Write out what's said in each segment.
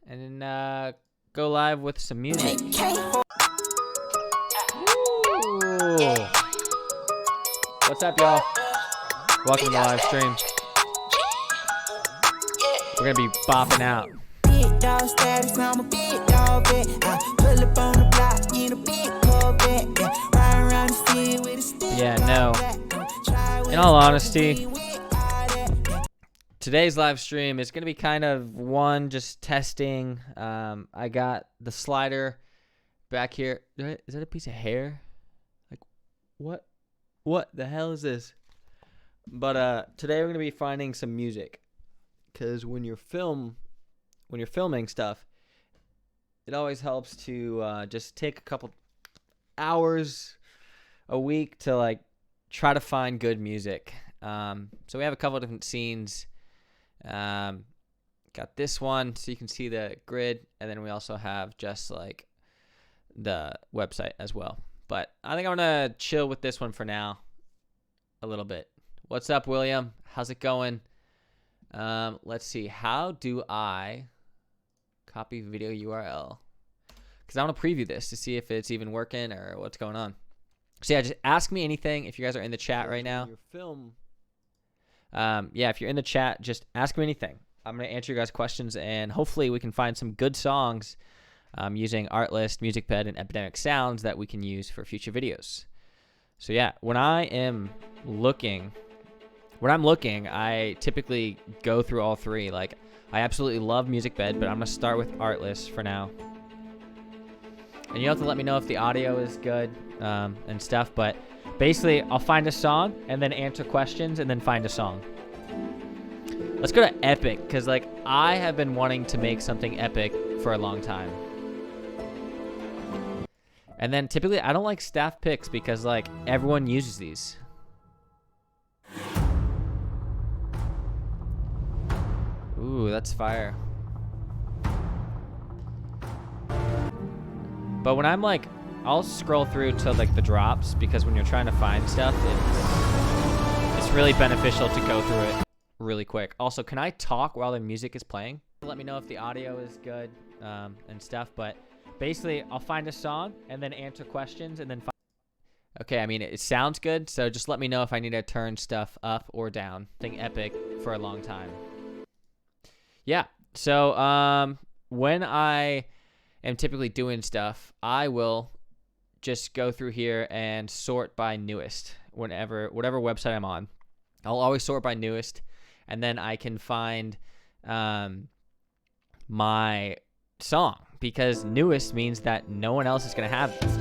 and then go live with some music. Ooh. What's up, y'all? Welcome to the live stream. We're gonna be bopping out. Big dog status, I'm a big dog vet. I pull up on the block in a big Corvette. Ride around the city with a stick. Yeah, no. In all honesty, today's live stream is gonna be kind of just testing. I got the slider back here. Is that a piece of hair? Like, what? What the hell is this? But today we're gonna be finding some music, because when you're filming stuff, it always helps to just take a couple hours a week to like try to find good music. So we have a couple of different scenes. Got this one so you can see the grid, and then we also have just like the website as well. But I think I'm gonna chill with this one for now a little bit. What's up, William? How's it going? Let's see. How do I copy video URL? Because I want to preview this to see if it's even working or what's going on. So yeah, just ask me anything if you guys are in the chat right now. If you're in the chat, just ask me anything. I'm going to answer your guys' questions, and hopefully we can find some good songs using Artlist, MusicBed, and Epidemic Sounds that we can use for future videos. So yeah, when I'm looking, I typically go through all three. Like, I absolutely love MusicBed, but I'm going to start with Artlist for now. And you have to let me know if the audio is good and stuff, but basically I'll find a song and then answer questions and then find a song. Let's go to Epic, because like I have been wanting to make something epic for a long time. And then typically I don't like staff picks because like everyone uses these. Ooh, that's fire. But when I'm like, I'll scroll through to like the drops, because when you're trying to find stuff, it's really beneficial to go through it really quick. Also, can I talk while the music is playing? Let me know if the audio is good and stuff. But basically, I'll find a song and then answer questions and then okay, I mean, it sounds good, so just let me know if I need to turn stuff up or down. Thing epic for a long time. Yeah, so when I am typically doing stuff, I will just go through here and sort by newest. Whatever website I'm on, I'll always sort by newest, and then I can find my song, because newest means that no one else is going to have this.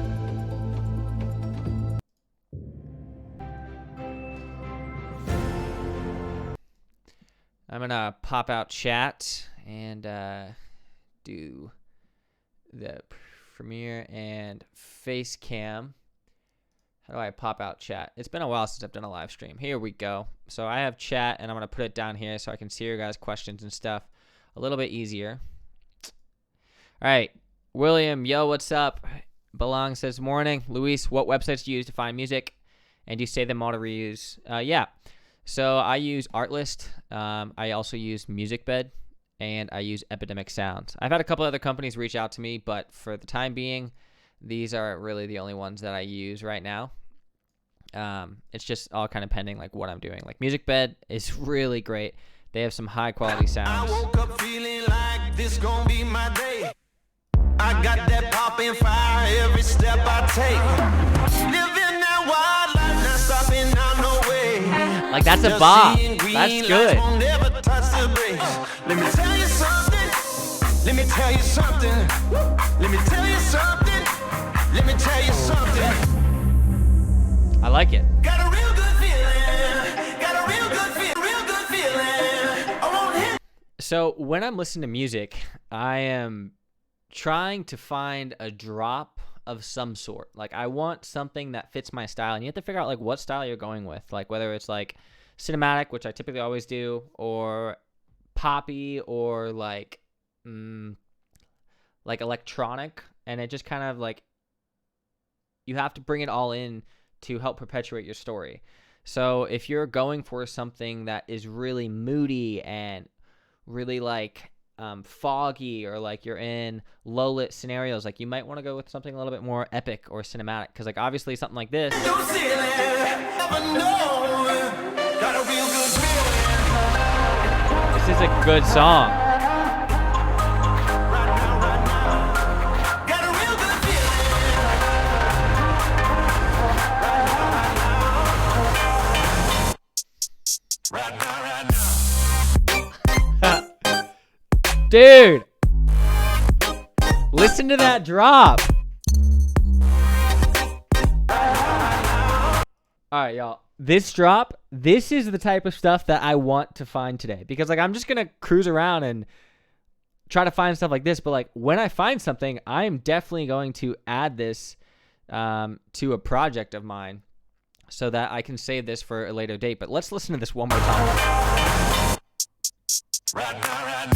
I'm going to pop out chat and do the Premiere and face cam. How do I pop out chat? It's been a while since I've done a live stream. Here we go. So I have chat, and I'm going to put it down here so I can see your guys' questions and stuff a little bit easier. All right. William, yo, what's up? Belong says, morning. Luis, what websites do you use to find music? And do you say them all to reuse? Yeah. So I use Artlist. I also use MusicBed. And I use Epidemic Sounds. I've had a couple other companies reach out to me, but for the time being, these are really the only ones that I use right now. It's just all kind of pending like what I'm doing. Like MusicBed is really great. They have some high quality sounds. I woke up feeling like this gonna be my day. I got that popping fire every step I take. Living that wild life, not stopping out no way. Like that's a bop. That's good. Let me tell you something. Let me tell you something. Let me tell you something. Let me tell you something. I like it. Got a real good feeling. Got a real good feeling. Real good feeling. I won't hit. So when I'm listening to music, I am trying to find a drop of some sort. Like I want something that fits my style, and you have to figure out like what style you're going with. Like whether it's like cinematic, which I typically always do, or poppy, or like electronic, and it just kind of like you have to bring it all in to help perpetuate your story. So if you're going for something that is really moody and really like foggy, or like you're in low lit scenarios, like you might want to go with something a little bit more epic or cinematic, because like obviously something like this. This is a good song. Dude, listen to that drop. All right, y'all. This drop, this is the type of stuff that I want to find today, because like I'm just going to cruise around and try to find stuff like this. But like when I find something, I'm definitely going to add this to a project of mine so that I can save this for a later date. But let's listen to this one more time. Right now, right now.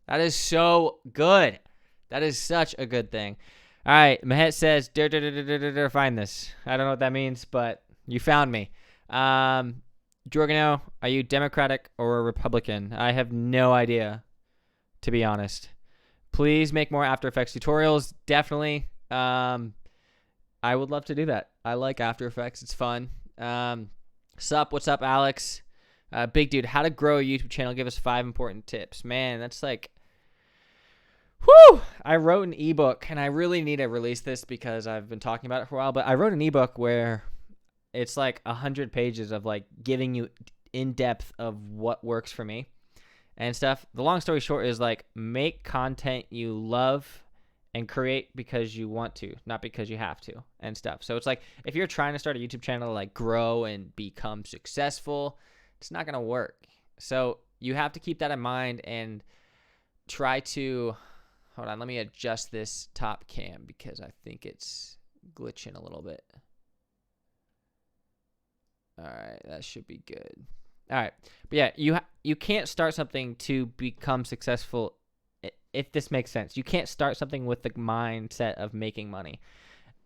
That is so good. That is such a good thing. All right, Mahet says, find this. I don't know what that means, but you found me. Jorgano, are you Democratic or a Republican? I have no idea, to be honest. Please make more After Effects tutorials. Definitely. I would love to do that. I like After Effects. It's fun. Sup? What's up, Alex? Big dude, how to grow a YouTube channel. Give us 5 important tips. Man, that's like... Whew! I wrote an ebook, and I really need to release this because I've been talking about it for a while, but I wrote an ebook where it's like 100 pages of like giving you in-depth of what works for me and stuff. The long story short is like make content you love and create because you want to, not because you have to and stuff. So it's like if you're trying to start a YouTube channel to like grow and become successful, it's not going to work. So you have to keep that in mind and try to... Hold on, let me adjust this top cam because I think it's glitching a little bit. All right, that should be good. All right, but yeah, you can't start something to become successful, if this makes sense. You can't start something with the mindset of making money.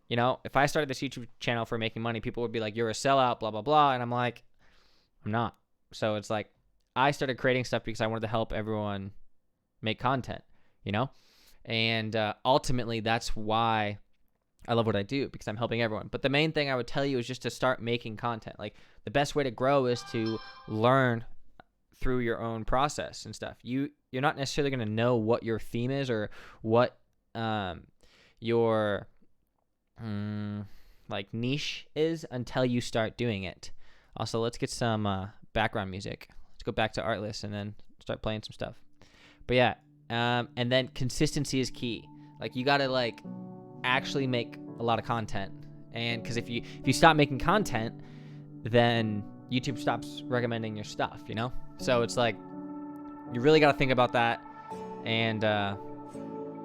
You know, if I started this YouTube channel for making money, people would be like, you're a sellout, blah, blah, blah. And I'm like, I'm not. So it's like I started creating stuff because I wanted to help everyone make content, you know? And ultimately, that's why I love what I do, because I'm helping everyone. But the main thing I would tell you is just to start making content. Like, the best way to grow is to learn through your own process and stuff. You're not necessarily going to know what your theme is or what your like niche is until you start doing it. Also, let's get some background music. Let's go back to Artlist and then start playing some stuff. But yeah. And then consistency is key. Like you gotta like actually make a lot of content, and because if you stop making content, then YouTube stops recommending your stuff, you know. So it's like you really gotta think about that and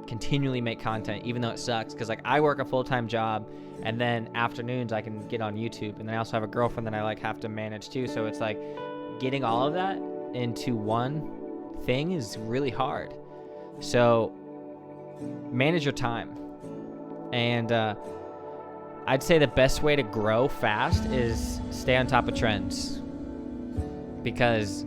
continually make content, even though it sucks. Because like I work a full-time job, and then afternoons I can get on YouTube, and then I also have a girlfriend that I like have to manage too. So it's like getting all of that into one thing is really hard. So manage your time. And I'd say the best way to grow fast is stay on top of trends, because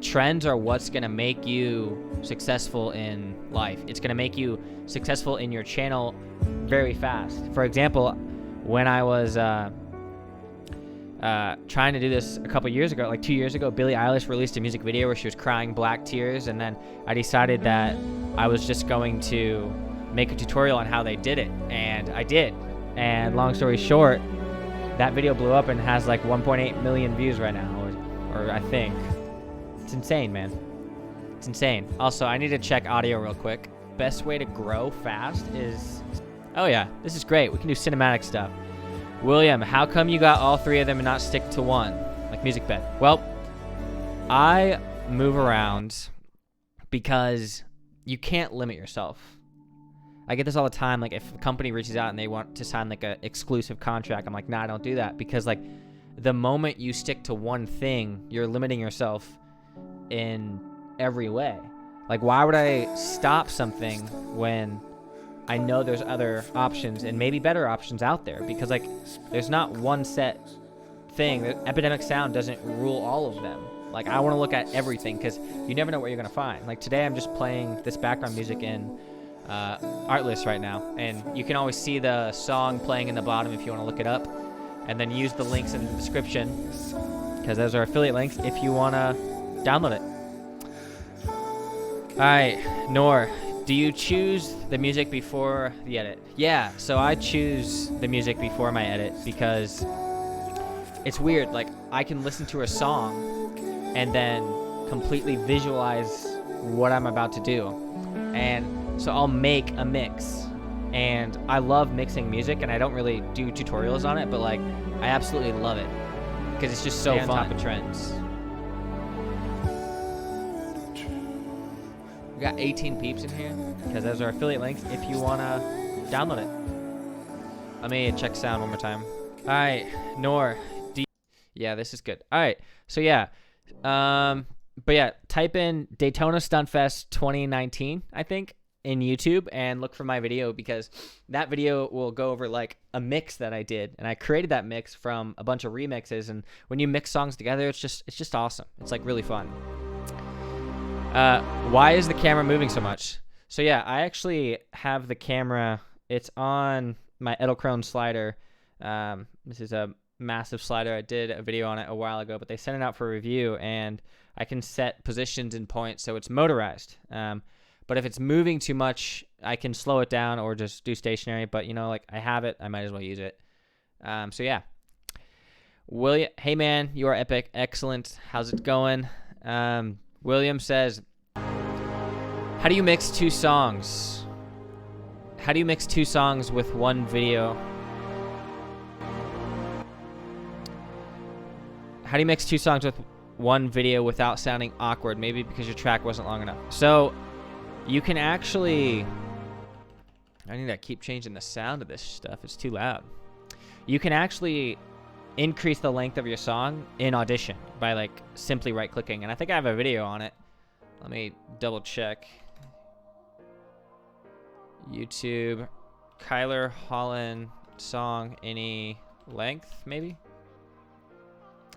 trends are what's going to make you successful in life. It's going to make you successful in your channel very fast. For example, when I was trying to do this a couple years ago, like 2 years ago, Billie Eilish released a music video where she was crying black tears, and then I decided that I was just going to make a tutorial on how they did it, and I did. And long story short, that video blew up and has like 1.8 million views right now, or I think. It's insane, man. It's insane. Also, I need to check audio real quick. Best way to grow fast is... Oh yeah, this is great. We can do cinematic stuff. William, how come you got all 3 of them and not stick to one, like music bed? Well, I move around because you can't limit yourself. I get this all the time. Like if a company reaches out and they want to sign like an exclusive contract, I'm like, nah, I don't do that, because like the moment you stick to one thing, you're limiting yourself in every way. Like, why would I stop something when I know there's other options and maybe better options out there? Because, like, there's not one set thing. Epidemic Sound doesn't rule all of them. Like, I want to look at everything because you never know what you're going to find. Like, today I'm just playing this background music in Artlist right now. And you can always see the song playing in the bottom if you want to look it up. And then use the links in the description because those are affiliate links if you want to download it. All right, Noor, do you choose the music before the edit? Yeah, so I choose the music before my edit because it's weird. Like, I can listen to a song and then completely visualize what I'm about to do. And so I'll make a mix. And I love mixing music, and I don't really do tutorials on it, but, like, I absolutely love it because it's just so fun. On top of trends. We got 18 peeps in here because those are affiliate links if you want to download it. Let me check sound one more time. All right, Noor. Yeah, this is good. All right, so yeah. But yeah, type in Daytona Stuntfest 2019, I think, in YouTube and look for my video because that video will go over like a mix that I did, and I created that mix from a bunch of remixes. And when you mix songs together, it's just awesome. It's like really fun. Why is the camera moving so much? So yeah, I actually have the camera. It's on my Edelkrone slider. This is a massive slider. I did a video on it a while ago, but they sent it out for review, and I can set positions and points, so it's motorized. But if it's moving too much, I can slow it down or just do stationary. But, you know, like, I have it. I might as well use it. So, yeah. William, hey, man, you are epic. Excellent. How's it going? William says, how do you mix two songs? How do you mix two songs with one video? How do you mix two songs with one video without sounding awkward? Maybe because your track wasn't long enough. So you can actually, I need to keep changing the sound of this stuff. It's too loud. You can actually increase the length of your song in Audition by like simply right clicking. And I think I have a video on it. Let me double check. YouTube, Kyler Holland song, any length maybe?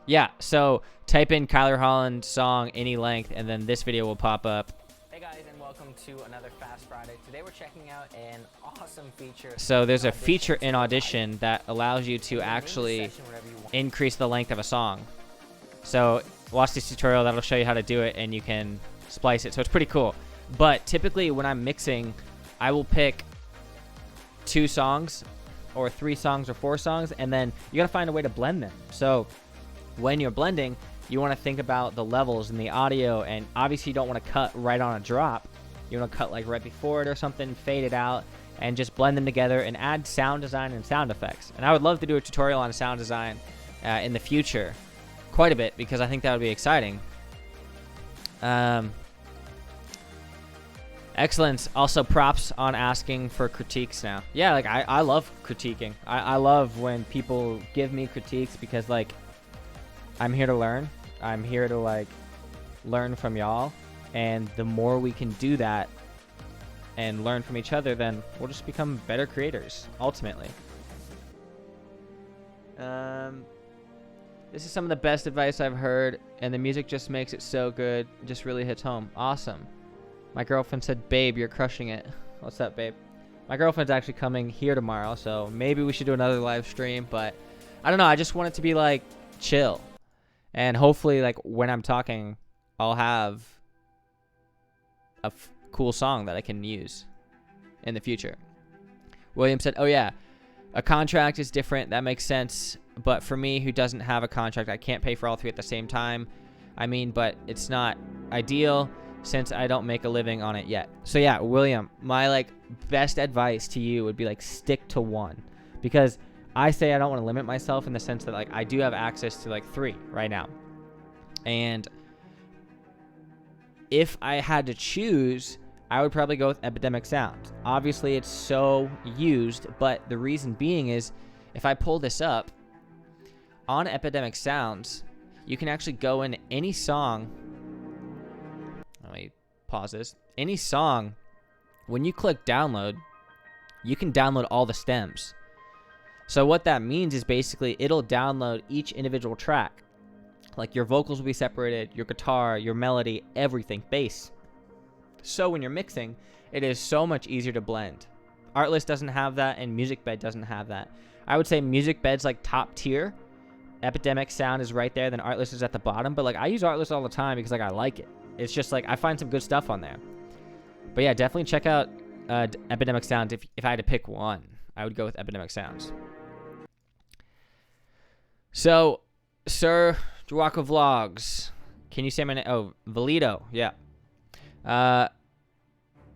Yeah, so type in Kyler Holland song, any length, and then this video will pop up. Hey guys, and welcome to another Fast Friday. Today we're checking out an awesome feature. So there's a feature in Audition that allows you to actually increase the length of a song. So watch this tutorial, that'll show you how to do it, and you can splice it. So it's pretty cool. But typically when I'm mixing, I will pick 2 songs or 3 songs or 4 songs, and then you gotta find a way to blend them. So when you're blending, you want to think about the levels in the audio, and obviously you don't want to cut right on a drop. You want to cut like right before it or something, fade it out, and just blend them together and add sound design and sound effects. And I would love to do a tutorial on sound design in the future quite a bit, because I think that would be exciting. Excellent. Also, props on asking for critiques now. Yeah, like I love critiquing. I love when people give me critiques because, like, I'm here to learn. I'm here to, like, learn from y'all. And the more we can do that and learn from each other, then we'll just become better creators, ultimately. This is some of the best advice I've heard, and the music just makes it so good. It just really hits home. Awesome. My girlfriend said, babe, you're crushing it. What's up, babe? My girlfriend's actually coming here tomorrow, so maybe we should do another live stream, but I don't know. I just want it to be, like, chill. And hopefully, like, when I'm talking, I'll have a cool song that I can use in the future. William said, oh, yeah, a contract is different. That makes sense. But for me, who doesn't have a contract, I can't pay for all 3 at the same time. I mean, but it's not ideal since I don't make a living on it yet. So, yeah, William, my, like, best advice to you would be, like, stick to one. Because I say I don't want to limit myself in the sense that, like, I do have access to, like, 3 right now. And if I had to choose, I would probably go with Epidemic Sound. Obviously, it's so used, but the reason being is if I pull this up, on Epidemic Sounds, you can actually go in any song. Let me pause this. any song, when you click download, you can download all the stems. So what that means is basically it'll download each individual track. Like your vocals will be separated, your guitar, your melody, everything, bass. So when you're mixing, it is so much easier to blend. Artlist doesn't have that, and MusicBed doesn't have that. I would say MusicBed's like top tier. Epidemic Sound is right there, then Artlist is at the bottom. But like I use Artlist all the time because like I like it. It's just like I find some good stuff on there. But yeah, definitely check out Epidemic Sound. If I had to pick one, I would go with Epidemic Sounds. So, Sir Duaco Vlogs, can you say my name? Oh, Valito, yeah.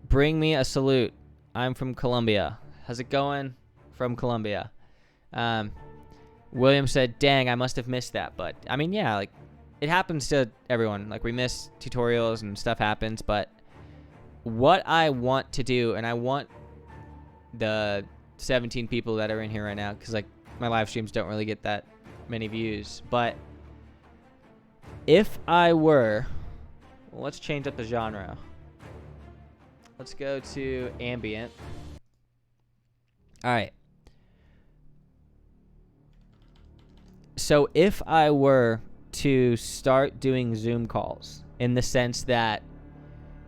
Bring me a salute. I'm from Colombia. How's it going? From Colombia. William said, dang, I must have missed that. But, I mean, yeah, like, it happens to everyone. Like, we miss tutorials and stuff happens. But what I want to do, and I want the 17 people that are in here right now, because, like, my live streams don't really get that many views. But if I were... Well, let's change up the genre. Let's go to ambient. All right. So if I were to start doing Zoom calls in the sense that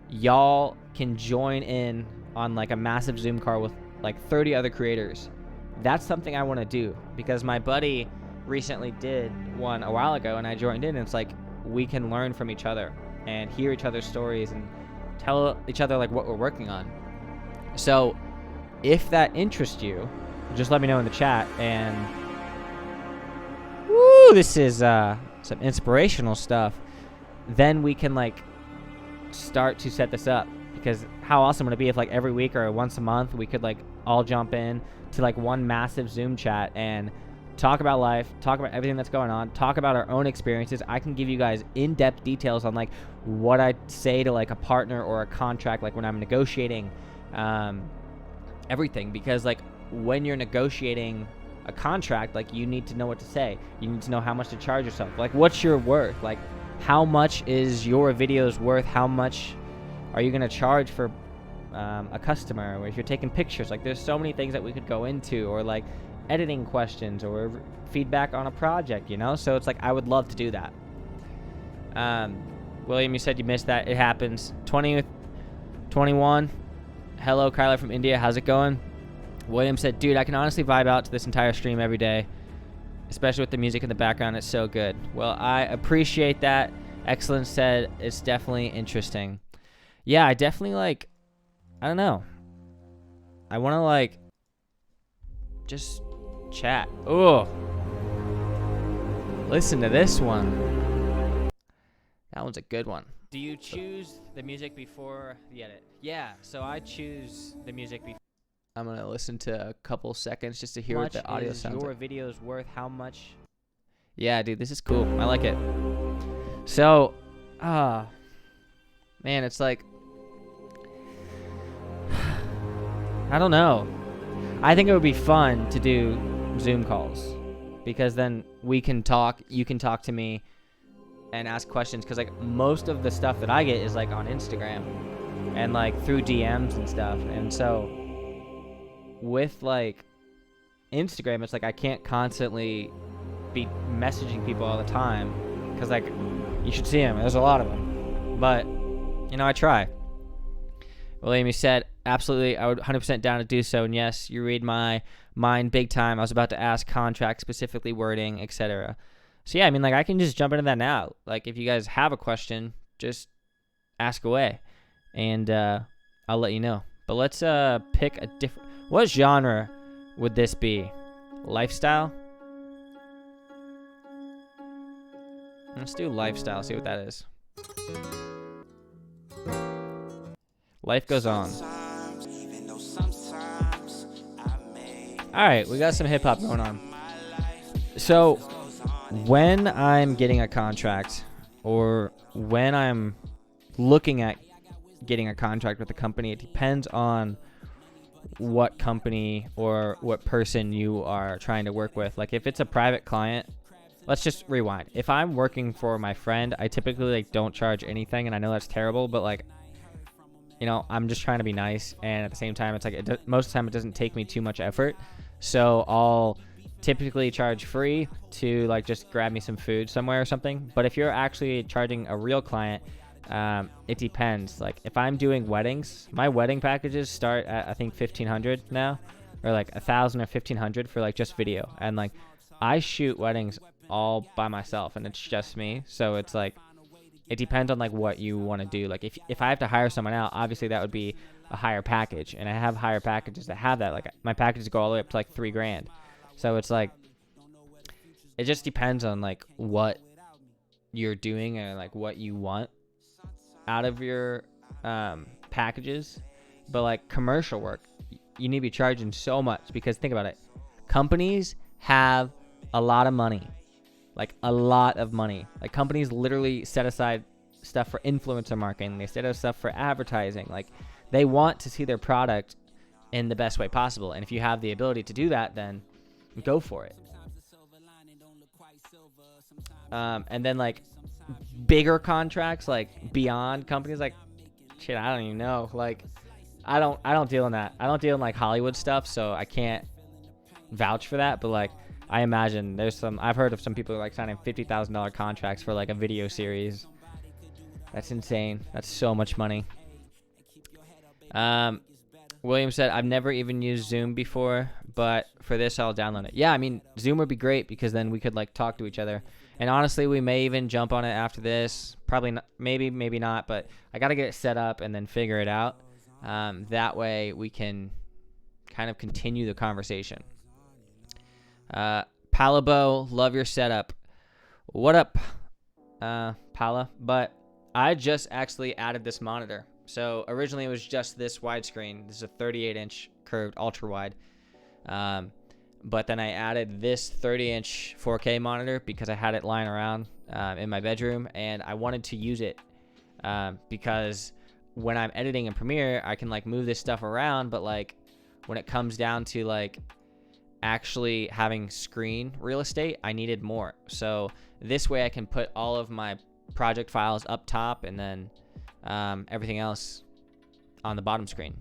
y'all can join in on like a massive Zoom call with like 30 other creators, that's something I want to do, because my buddy recently did one a while ago and I joined in, and it's like we can learn from each other and hear each other's stories and tell each other like what we're working on. So if that interests you, just let me know in the chat. And woo, this is some inspirational stuff. Then we can like start to set this up, because how awesome would it be if like every week or once a month we could like all jump in to like one massive Zoom chat and talk about life, talk about everything that's going on, talk about our own experiences. I can give you guys in-depth details on like what I say to like a partner or a contract, like when I'm negotiating everything. Because like when you're negotiating a contract, like you need to know what to say. You need to know how much to charge yourself. Like what's your worth? Like how much is your videos worth? How much are you going to charge for a customer? Or if you're taking pictures, like there's so many things that we could go into, or like editing questions or feedback on a project, you know? So it's like I would love to do that. William, you said you missed that. It happens. 21. Hello, Kyler from India. How's it going? William said, dude, I can honestly vibe out to this entire stream every day, especially with the music in the background. It's so good. Well, I appreciate that. Excellent said, it's definitely interesting. Yeah, I definitely like, I don't know. I want to like just chat. Oh, listen to this one. That one's a good one. Do you choose the music before the edit? Yeah, so I choose the music before. I'm going to listen to a couple seconds just to hear what the audio sounds like. Your video's worth how much? Yeah, dude, this is cool. I like it. So, man, it's like, I don't know. I think it would be fun to do Zoom calls, because then we can talk, you can talk to me and ask questions, because like most of the stuff that I get is like on Instagram and like through DMs and stuff. And so with like Instagram, it's like I can't constantly be messaging people all the time, because like you should see them, there's a lot of them, but you know, I try. William, you said absolutely, I would 100% down to do so. And yes, you read my mind big time. I was about to ask contract, specifically wording, etc. So yeah, I mean, like I can just jump into that now. Like if you guys have a question, just ask away, and I'll let you know. But let's pick a different. What genre would this be? Lifestyle? Let's do lifestyle. See what that is. Life goes on. Alright, we got some hip hop going on. So, when I'm getting a contract, or when I'm looking at getting a contract with a company, it depends on what company or what person you are trying to work with. Like, if it's a private client, let's just rewind. If I'm working for my friend, I typically like don't charge anything, and I know that's terrible, but like I'm just trying to be nice, and at the same time, it's like most of the time it doesn't take me too much effort, so I'll typically charge free to like just grab me some food somewhere or something. But if you're actually charging a real client, it depends. Like if I'm doing weddings, my wedding packages start at I think 1,500 now, or like 1,000 or 1,500 for like just video, and like I shoot weddings all by myself, and it's just me, so it's like it depends on like what you want to do. Like if I have to hire someone out, obviously that would be a higher package, and I have higher packages that have that. Like my packages go all the way up to like $3,000. So it's like, it just depends on like what you're doing and like what you want out of your packages. But like commercial work, you need to be charging so much, because think about it. Companies have a lot of money, like a lot of money. Like companies literally set aside stuff for influencer marketing. They set aside stuff for advertising. Like they want to see their product in the best way possible. And if you have the ability to do that, then go for it. And then like bigger contracts, like beyond companies, like shit, I don't even know. Like I don't deal in that. I don't deal in like Hollywood stuff, so I can't vouch for that. But like I imagine I've heard of some people like signing $50,000 contracts for like a video series. That's insane. That's so much money. William said, I've never even used Zoom before, but for this, I'll download it. Yeah, I mean, Zoom would be great, because then we could like talk to each other. And honestly, we may even jump on it after this. Probably not, maybe not, but I got to get it set up and then figure it out. That way we can kind of continue the conversation. Palabo, love your setup. What up, Pala? But I just actually added this monitor. So originally it was just this widescreen. This is a 38-inch curved ultra wide. But then I added this 30-inch 4K monitor because I had it lying around in my bedroom, and I wanted to use it because when I'm editing in Premiere, I can like move this stuff around, but like when it comes down to like actually having screen real estate, I needed more. So this way I can put all of my project files up top, and then everything else on the bottom screen.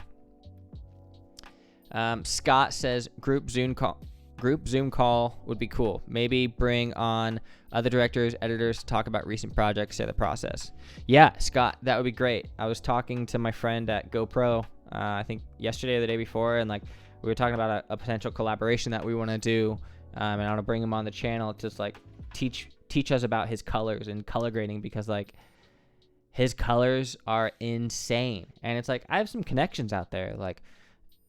Scott says group Zoom call would be cool. Maybe bring on other directors, editors to talk about recent projects, share the process. Yeah, Scott, that would be great. I was talking to my friend at GoPro, I think yesterday or the day before, and like we were talking about a potential collaboration that we want to do, and I want to bring him on the channel to just like teach us about his colors and color grading, because like his colors are insane. And it's like I have some connections out there, like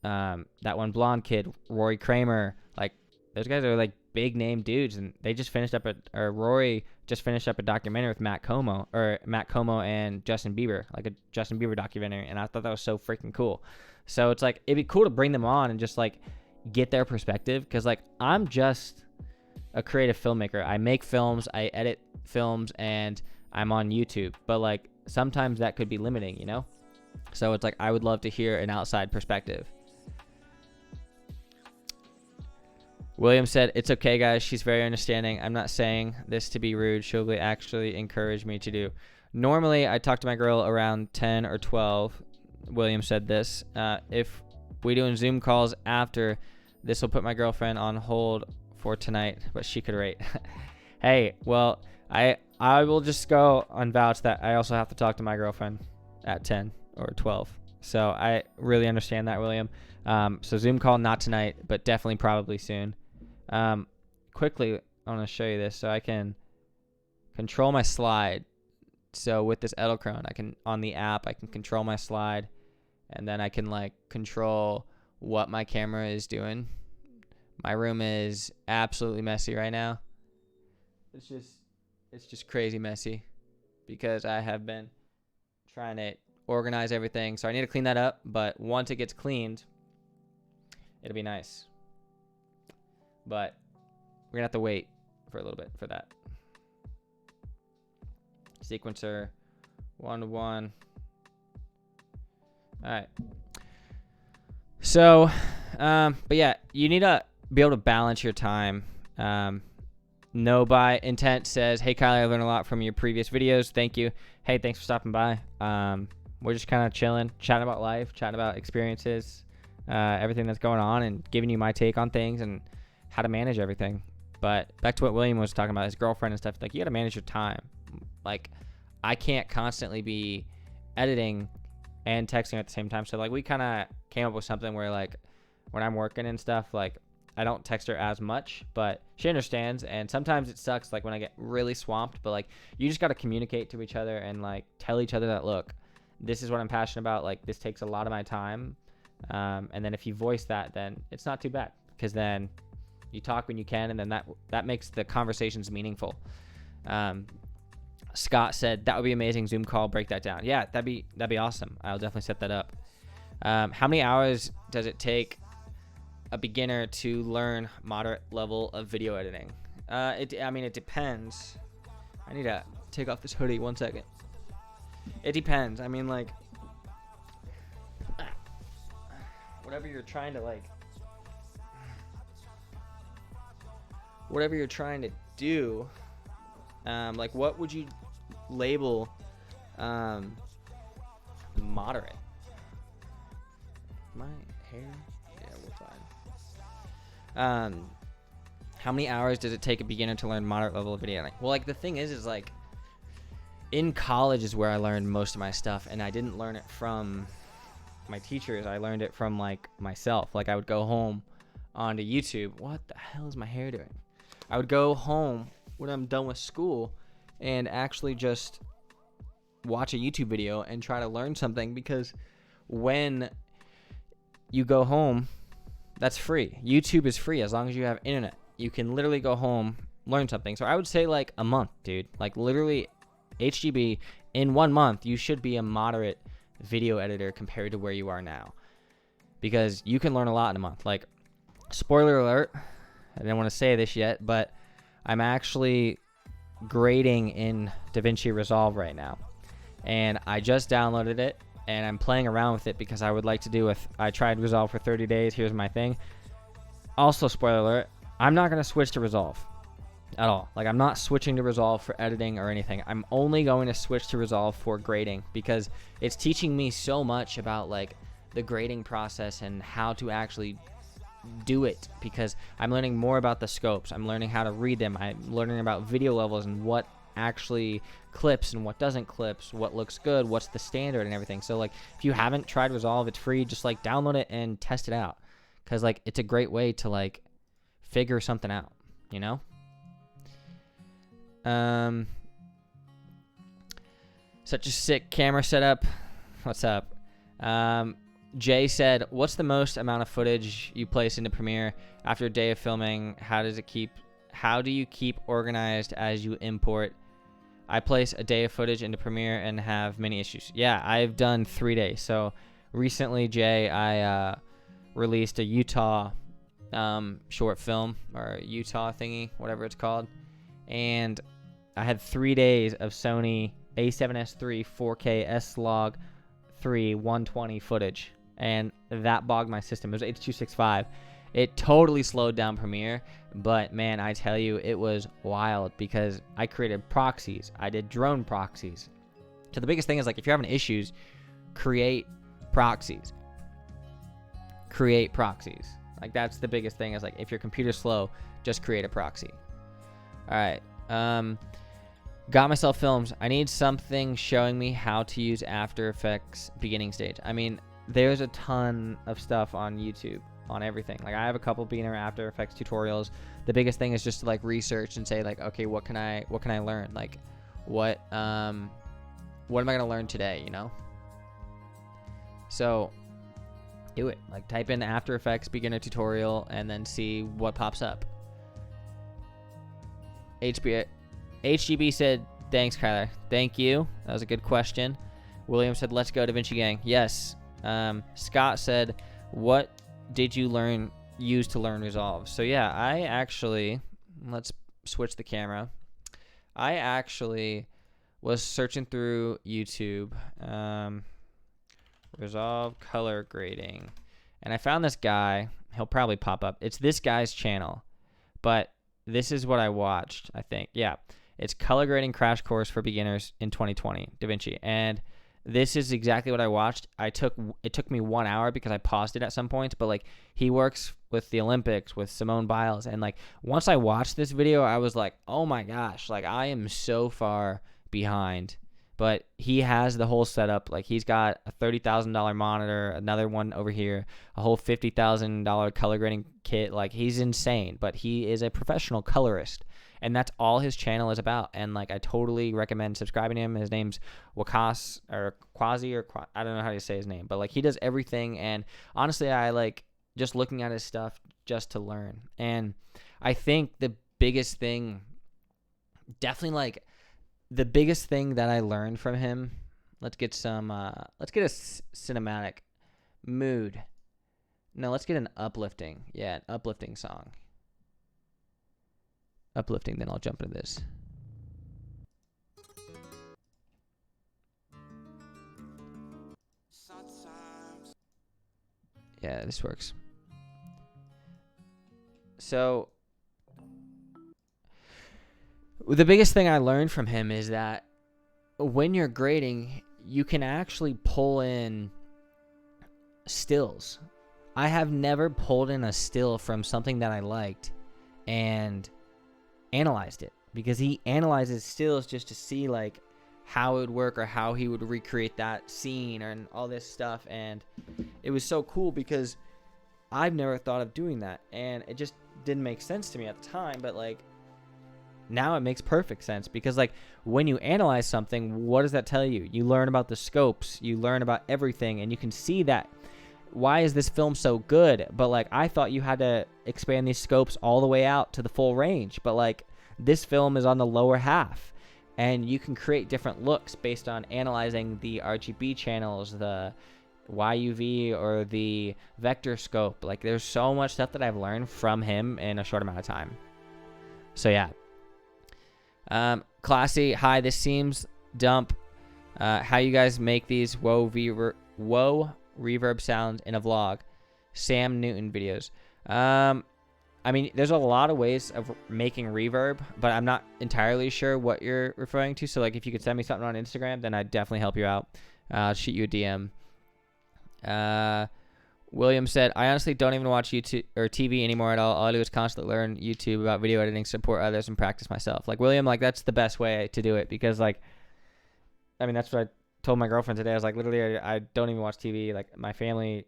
that one blonde kid, Rory Kramer. Like those guys are like big name dudes, and they just finished up Rory just finished up a documentary with Matt Como and Justin Bieber, like a Justin Bieber documentary, and I thought that was so freaking cool. So it's like it'd be cool to bring them on and just like get their perspective, because like I'm just a creative filmmaker. I make films, I edit films, and I'm on YouTube, but like sometimes that could be limiting, you know? So it's like I would love to hear an outside perspective. William said, it's okay, guys. She's very understanding. I'm not saying this to be rude. She'll actually encourage me to do. Normally, I talk to my girl around 10 or 12. William said this. If we doing Zoom calls after, this will put my girlfriend on hold for tonight, but she could rate. Hey, well, I will just go on vouch that I also have to talk to my girlfriend at 10 or 12. So I really understand that, William. So Zoom call, not tonight, but definitely probably soon. Quickly, I want to show you this so I can control my slide. So with this Edelkrone, on the app, I can control my slide, and then I can like control what my camera is doing. My room is absolutely messy right now. It's just crazy messy because I have been trying to organize everything. So I need to clean that up, but once it gets cleaned, it'll be nice. But we're gonna have to wait for a little bit for that. Sequencer 1:1. All right. So, but yeah, you need to be able to balance your time. No by intent says, hey Kylie, I learned a lot from your previous videos. Thank you. Hey, thanks for stopping by. We're just kind of chilling, chatting about life, chatting about experiences, everything that's going on, and giving you my take on things and how to manage everything. But back to what William was talking about, his girlfriend and stuff, like, you got to manage your time. Like, I can't constantly be editing and texting at the same time. So, like, we kind of came up with something where, like, when I'm working and stuff, like, I don't text her as much, but she understands. And sometimes it sucks, like, when I get really swamped. But, like, you just got to communicate to each other and, like, tell each other that, look, this is what I'm passionate about. Like, this takes a lot of my time. And then if you voice that, then it's not too bad, because then you talk when you can, and then that makes the conversations meaningful. Scott said that would be amazing. Zoom call, break that down. Yeah, that'd be awesome. I'll definitely set that up. How many hours does it take a beginner to learn moderate level of video editing? It depends. I need to take off this hoodie 1 second. It depends. I mean, like, whatever you're trying to do, like, what would you label moderate? My hair? Yeah, we're fine. How many hours does it take a beginner to learn moderate level of video editing? Well, like, the thing is like, in college is where I learned most of my stuff, and I didn't learn it from my teachers. I learned it from, like, myself. Like, I would go home onto YouTube. What the hell is my hair doing? I would go home when I'm done with school and actually just watch a YouTube video and try to learn something, because when you go home, that's free. YouTube is free as long as you have internet. You can literally go home, learn something. So I would say, like, a month, dude. Like, literally, HGB, in 1 month, you should be a moderate video editor compared to where you are now, because you can learn a lot in a month. Like, spoiler alert, I didn't want to say this yet, but I'm actually grading in Davinci Resolve right now, and I just downloaded it, and I'm playing around with it because I would like to do I tried Resolve for 30 days. Here's my thing. Also, spoiler alert, I'm not going to switch to Resolve at all. Like, I'm not switching to Resolve for editing or anything. I'm only going to switch to Resolve for grading, because it's teaching me so much about, like, the grading process and how to actually do it, because I'm learning more about the scopes. I'm learning how to read them. I'm learning about video levels and what actually clips and what doesn't clips, what looks good, what's the standard and everything. So, like, if you haven't tried Resolve, it's free. Just, like, download it and test it out, because, like, it's a great way to, like, figure something out, you know? Such a sick camera setup. What's up? Jay said, what's the most amount of footage you place into Premiere after a day of filming? How do you keep organized as you import? I place a day of footage into Premiere and have many issues. Yeah, I've done 3 days. So recently, Jay, I released a Utah short film, or Utah thingy, whatever it's called. And I had 3 days of Sony A7S III 4K S-Log 3 120 footage, and that bogged my system. It was H.265. It totally slowed down Premiere, but man, I tell you, it was wild, because I created proxies. I did drone proxies. So the biggest thing is, like, if you're having issues, create proxies. Create proxies. Like, that's the biggest thing, is, like, if your computer's slow, just create a proxy. All right. Got myself films. I need something showing me how to use After Effects beginning stage. I mean, there's a ton of stuff on YouTube on everything. Like, I have a couple beginner After Effects tutorials. The biggest thing is just to, like, research and say, like, okay, what can I learn? Like, what am I going to learn today, you know? So do it. Like, type in After Effects beginner tutorial and then see what pops up. HGB said, thanks, Kyler. Thank you. That was a good question. William said, let's go, Davinci Gang. Yes. Scott said, what did you use to learn Resolve? So, yeah, I actually, let's switch the camera. I actually was searching through YouTube, Resolve color grading, and I found this guy. He'll probably pop up. It's this guy's channel, but this is what I watched, I think. Yeah. It's color grading crash course for beginners in 2020, Davinci. And this is exactly what I watched. It took me 1 hour because I paused it at some points, but like he works with the Olympics with Simone Biles, and like once I watched this video, I was like, oh my gosh, like I am so far behind. But he has the whole setup. Like he's got a $30,000 monitor, another one over here, a whole $50,000 color grading kit. Like he's insane, but he is a professional colorist. And that's all his channel is about. And like I totally recommend subscribing to him. His name's Wakas or Quasi or I don't know how to say his name, but like he does everything. And honestly, I like just looking at his stuff just to learn. And I think the biggest thing, definitely like the biggest thing that I learned from him, let's get a cinematic mood. No, let's get an uplifting. Yeah, an uplifting song. Uplifting, then I'll jump into this. Yeah, this works. So, the biggest thing I learned from him is that when you're grading, you can actually pull in stills. I have never pulled in a still from something that I liked and analyzed it, because he analyzes stills just to see like how it would work or how he would recreate that scene and all this stuff. And it was so cool because I've never thought of doing that, and it just didn't make sense to me at the time, but like now it makes perfect sense, because like when you analyze something, what does that tell you? You learn about the scopes, you learn about everything, and you can see that why is this film so good? But like I thought you had to expand these scopes all the way out to the full range, but like this film is on the lower half, and you can create different looks based on analyzing the RGB channels, the YUV or the vector scope. Like there's so much stuff that I've learned from him in a short amount of time. So yeah. Classy, hi, this seems dump. How you guys make these whoa reverb sounds in a vlog? Sam Newton videos. I mean, there's a lot of ways of making reverb, but I'm not entirely sure what you're referring to. So like if you could send me something on Instagram, then I'd definitely help you out. I'll shoot you a DM. William said, I honestly don't even watch YouTube or TV anymore at all. All I do is constantly learn YouTube about video editing, support others, and practice myself. Like William, like that's the best way to do it, because like, I mean, that's what I told my girlfriend today. I was like, literally, I don't even watch TV. Like my family,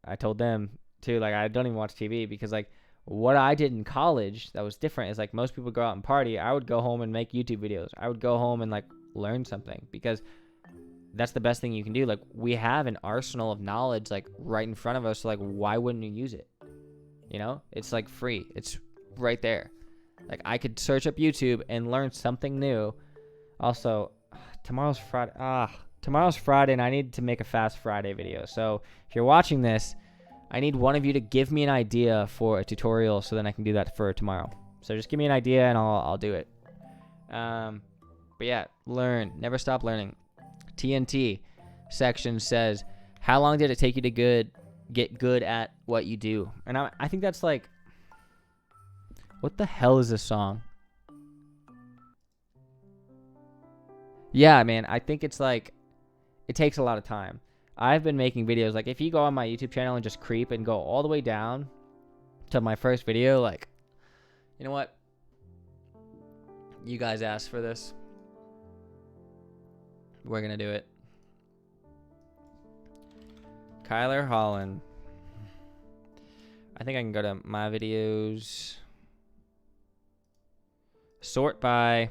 I told them too, like I don't even watch TV, because like what I did in college that was different is like most people go out and party. I would go home and make YouTube videos. I would go home and like learn something, because that's the best thing you can do. Like we have an arsenal of knowledge like right in front of us. So like, why wouldn't you use it? You know, it's like free. It's right there. Like I could search up YouTube and learn something new. Also, tomorrow's Friday. Tomorrow's Friday, and I need to make a Fast Friday video. So if you're watching this, I need one of you to give me an idea for a tutorial, so then I can do that for tomorrow. So just give me an idea and I'll do it. But yeah, learn. Never stop learning. TNT section says, how long did it take you to get good at what you do? And I think that's like, what the hell is this song? Yeah, man, I think it's like, it takes a lot of time. I've been making videos, like if you go on my YouTube channel and just creep and go all the way down to my first video, like, you know what? You guys asked for this. We're going to do it. Kyler Holland. I think I can go to my videos. Sort by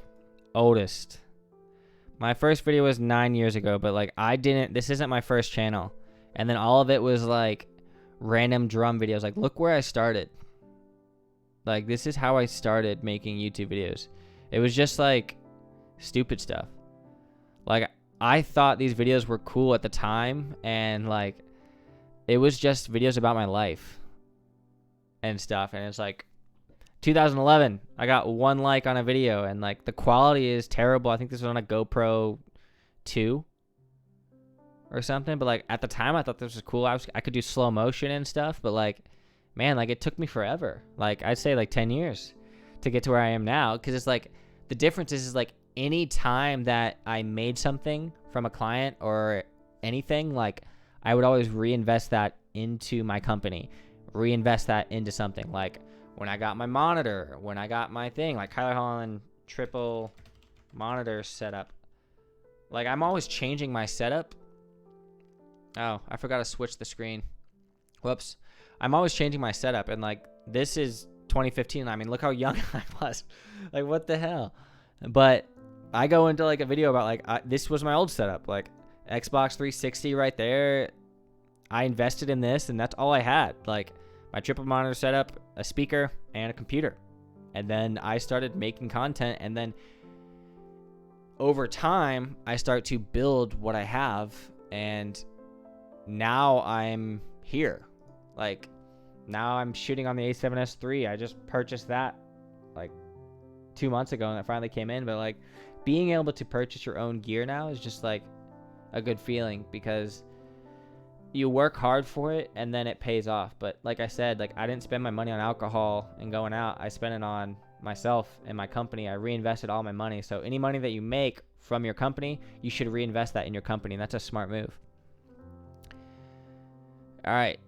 oldest. My first video was 9 years ago, but like this isn't my first channel. And then all of it was like random drum videos. Like look where I started. Like this is how I started making YouTube videos. It was just like stupid stuff. Like I thought these videos were cool at the time, and like it was just videos about my life and stuff. And it's like 2011, I got 1 like on a video, and like the quality is terrible. I think this was on a GoPro 2 or something, but like at the time I thought this was cool. I could do slow motion and stuff, but like, man, like it took me forever. Like I'd say like 10 years to get to where I am now, because it's like the difference is like any time that I made something from a client or anything, like I would always reinvest that into my company, reinvest that into something. Like when I got my monitor, when I got my thing, like Kyler Holland triple monitor setup, like I'm always changing my setup. Oh, I forgot to switch the screen. Whoops. I'm always changing my setup, and like this is 2015. I mean, look how young I was. Like, what the hell? But I go into like a video about like this was my old setup, like Xbox 360 right there. I invested in this, and that's all I had. Like my triple monitor setup, a speaker, and a computer. And then I started making content, and then over time, I start to build what I have, and now I'm here. Like now I'm shooting on the A7S III. I just purchased that like 2 months ago, and it finally came in. But like being able to purchase your own gear now is just like a good feeling, because you work hard for it and then it pays off. But like I said, like I didn't spend my money on alcohol and going out. I spent it on myself and my company. I reinvested all my money. So any money that you make from your company, you should reinvest that in your company. And that's a smart move. All right.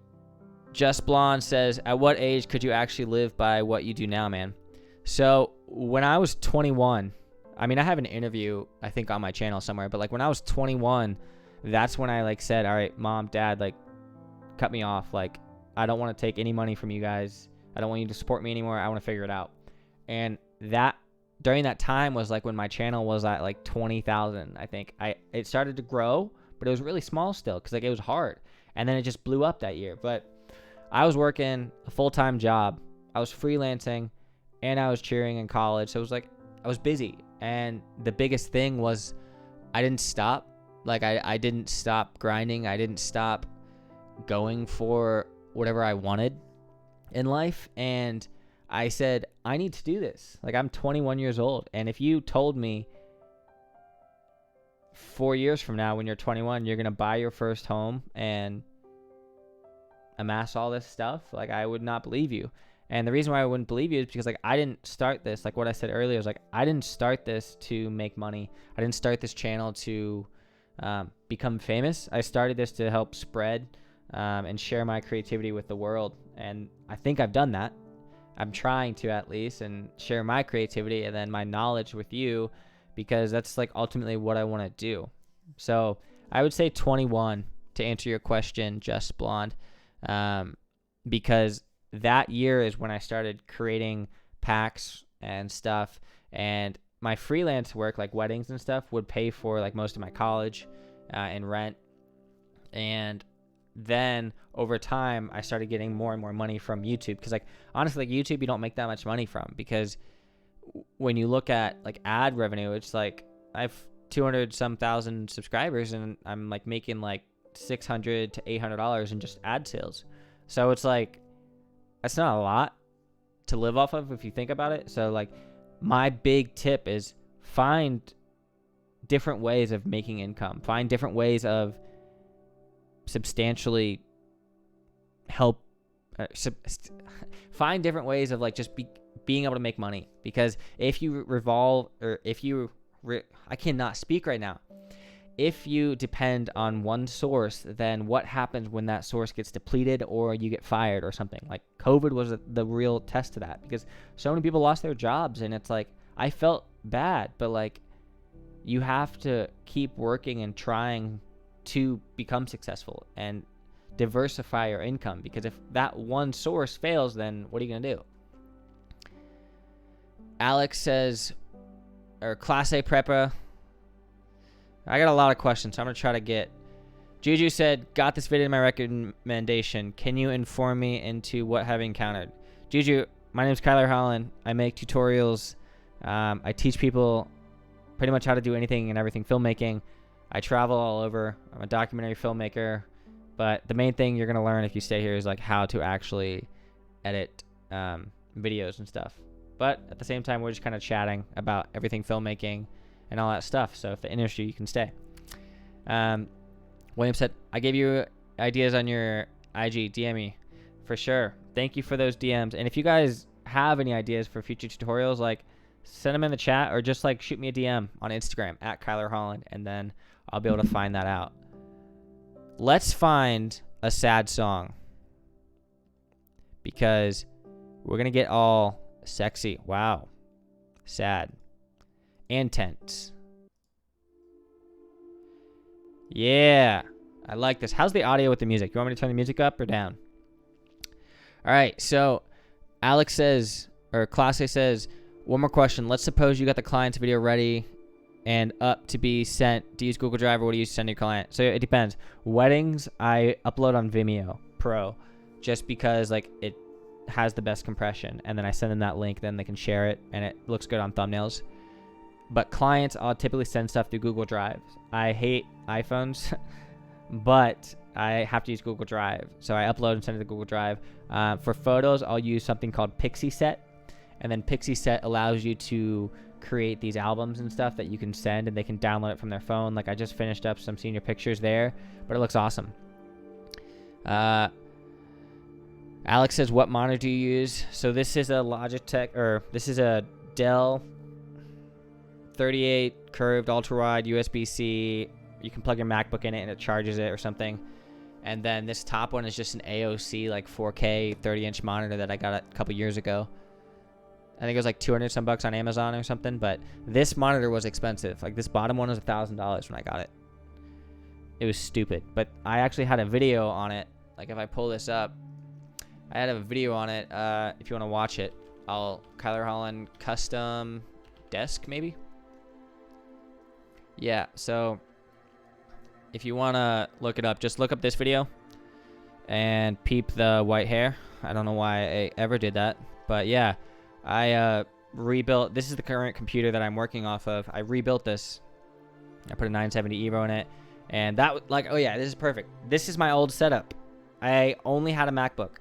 Just Blonde says, at what age could you actually live by what you do now, man? So when I was 21, I mean, I have an interview, I think on my channel somewhere, but like when I was 21, that's when I like said, all right, mom, dad, like cut me off. Like, I don't want to take any money from you guys. I don't want you to support me anymore. I want to figure it out. And that during that time was like when my channel was at like 20,000, I think. It started to grow, but it was really small still, because like it was hard. And then it just blew up that year. But I was working a full-time job. I was freelancing, and I was cheering in college. So it was like I was busy. And the biggest thing was I didn't stop. Like I didn't stop grinding. I didn't stop going for whatever I wanted in life. And I said, I need to do this. Like I'm 21 years old. And if you told me 4 years from now, when you're 21, you're going to buy your first home and amass all this stuff, like I would not believe you. And the reason why I wouldn't believe you is because like I didn't start this, like what I said earlier, is like I didn't start this to make money. I didn't start this channel to become famous. I started this to help spread and share my creativity with the world. And I think I've done that. I'm trying to, at least, and share my creativity and then my knowledge with you, because that's like ultimately what I want to do. So I would say 21 to answer your question, Just Blonde, because that year is when I started creating packs and stuff, and my freelance work, like weddings and stuff, would pay for like most of my college and rent. And then over time, I started getting more and more money from YouTube, because like honestly, like YouTube, you don't make that much money from, because when you look at like ad revenue, it's like I have 200 some thousand subscribers, and I'm like making like $600 to $800 in just ad sales. So it's like that's not a lot to live off of if you think about it. So like my big tip is find different ways of making income. Find different ways of substantially help. Find different ways of like just being able to make money. Because if you I cannot speak right now. If you depend on one source, then what happens when that source gets depleted or you get fired or something? Like COVID was the real test to that, because so many people lost their jobs, and it's like I felt bad, but like you have to keep working and trying to become successful and diversify your income, because if that one source fails, then what are you going to do? Alex says, or Class A Preppa. I got a lot of questions, so I'm going to try to get. Juju said, got this video in my recommendation. Can you inform me into what have encountered? Juju, my name is Kyler Holland. I make tutorials. I teach people pretty much how to do anything and everything filmmaking. I travel all over. I'm a documentary filmmaker. But the main thing you're going to learn if you stay here is like how to actually edit videos and stuff. But at the same time, we're just kind of chatting about everything filmmaking and all that stuff. So if the industry, you can stay. William said, I gave you ideas on your IG. DM me. For sure. Thank you for those DMs. And if you guys have any ideas for future tutorials, like send them in the chat, or just like shoot me a DM on Instagram at Kyler Holland, and then I'll be able to find that out. let's find a sad song. Because we're going to get all sexy. Wow. Sad. And tense. Yeah. I like this. How's the audio with the music? You want me to turn the music up or down? All right. So Alex says, or Classe says, one more question. Let's suppose you got the client's video ready and up to be sent. Do you use Google Drive or what do you use to send your client? So it depends. Weddings, I upload on Vimeo Pro just because like it has the best compression. And then I send them that link. Then they can share it and it looks good on thumbnails. But clients, I'll typically send stuff through Google Drive. I hate iPhones, but I have to use Google Drive. So I upload and send it to Google Drive. For photos, I'll use something called PixieSet. And then PixieSet allows you to create these albums and stuff that you can send and they can download it from their phone. Like I just finished up some senior pictures there, but it looks awesome. Alex says, what monitor do you use? So this is a Logitech, or this is a Dell 38 curved ultra wide USB-C. You can plug your MacBook in it and it charges it or something. And then this top one is just an AOC like 4K 30-inch monitor that I got a couple years ago. I think it was like 200 some bucks on Amazon or something, but this monitor was expensive. Like this bottom one was $1,000 when I got it. It was stupid, but I actually had a video on it. Like if I pull this up, I had a video on it. If you want to watch it, Kyler Holland custom desk maybe. Yeah, so if you want to look it up, just look up this video and peep the white hair. I don't know why I ever did that, but yeah, I rebuilt. This is the current computer that I'm working off of. I rebuilt this. I put a 970 Evo in it, and that like, oh yeah, this is perfect. This is my old setup. I only had a MacBook,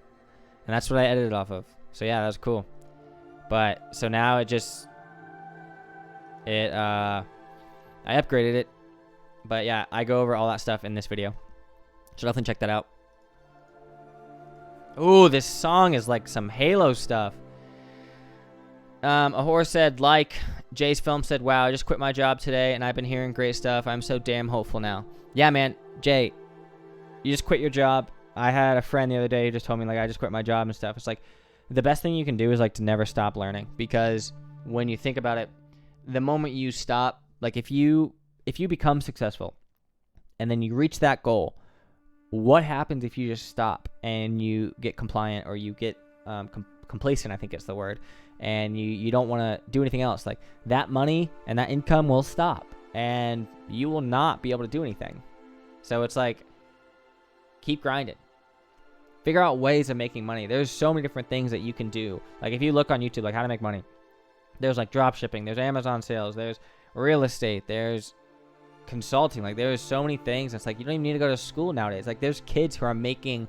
and that's what I edited off of. So yeah, that was cool. But so now I upgraded it. But yeah, I go over all that stuff in this video. So definitely check that out. Ooh, this song is like some Halo stuff. Ahor said, like, Jay's Film said, wow, I just quit my job today and I've been hearing great stuff. I'm so damn hopeful now. Yeah, man, Jay, you just quit your job. I had a friend the other day who just told me, like, I just quit my job and stuff. It's like, the best thing you can do is, like, to never stop learning. Because when you think about it, the moment you stop, like, if you become successful and then you reach that goal, what happens if you just stop and you get compliant or you get complacent, I think it's the word, and you don't want to do anything else? Like that money and that income will stop and you will not be able to do anything. So it's like, keep grinding. Figure out ways of making money. There's so many different things that you can do. Like if you look on YouTube, like how to make money, there's like drop shipping, there's Amazon sales, there's real estate, there's consulting. Like there's so many things. It's like you don't even need to go to school nowadays. Like there's kids who are making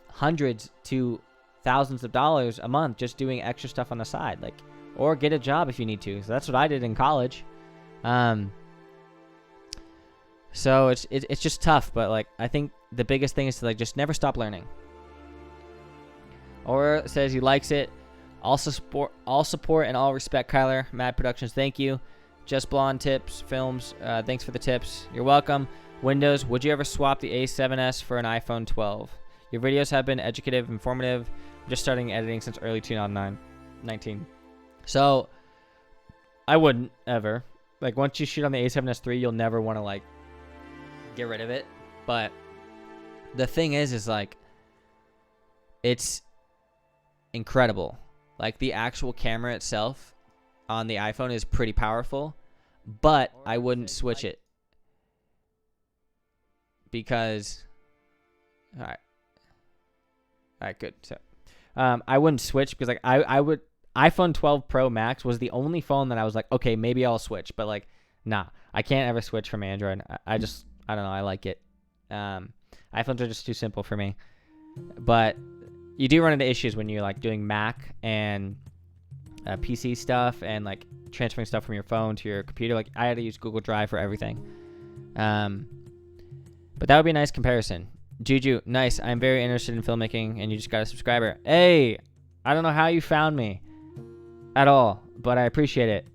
hundreds to thousands of dollars a month just doing extra stuff on the side, like, or get a job if you need to. So that's what I did in college. So it's just tough, but like I think the biggest thing is to like just never stop learning. Or says he likes it. All support and all respect, Kyler. Mad Productions, thank you. Just Blonde Tips Films, thanks for the tips. You're welcome. Windows, would you ever swap the A7S for an iPhone 12? Your videos have been educative, informative. I'm just starting editing since early 2019. So, I wouldn't ever. Like, once you shoot on the A7S III, you'll never want to, like, get rid of it. But the thing is like, it's incredible. Like, the actual camera itself on the iPhone is pretty powerful, but I wouldn't switch it because, all right, good. So, I wouldn't switch because like I would, iPhone 12 Pro Max was the only phone that I was like, okay, maybe I'll switch, but like, nah, I can't ever switch from Android. I don't know. I like it. iPhones are just too simple for me, but you do run into issues when you're like doing Mac and PC stuff and like transferring stuff from your phone to your computer. Like I had to use Google Drive for everything. But that would be a nice comparison. Juju, nice. I'm very interested in filmmaking and you just got a subscriber. Hey, I don't know how you found me at all, but I appreciate it.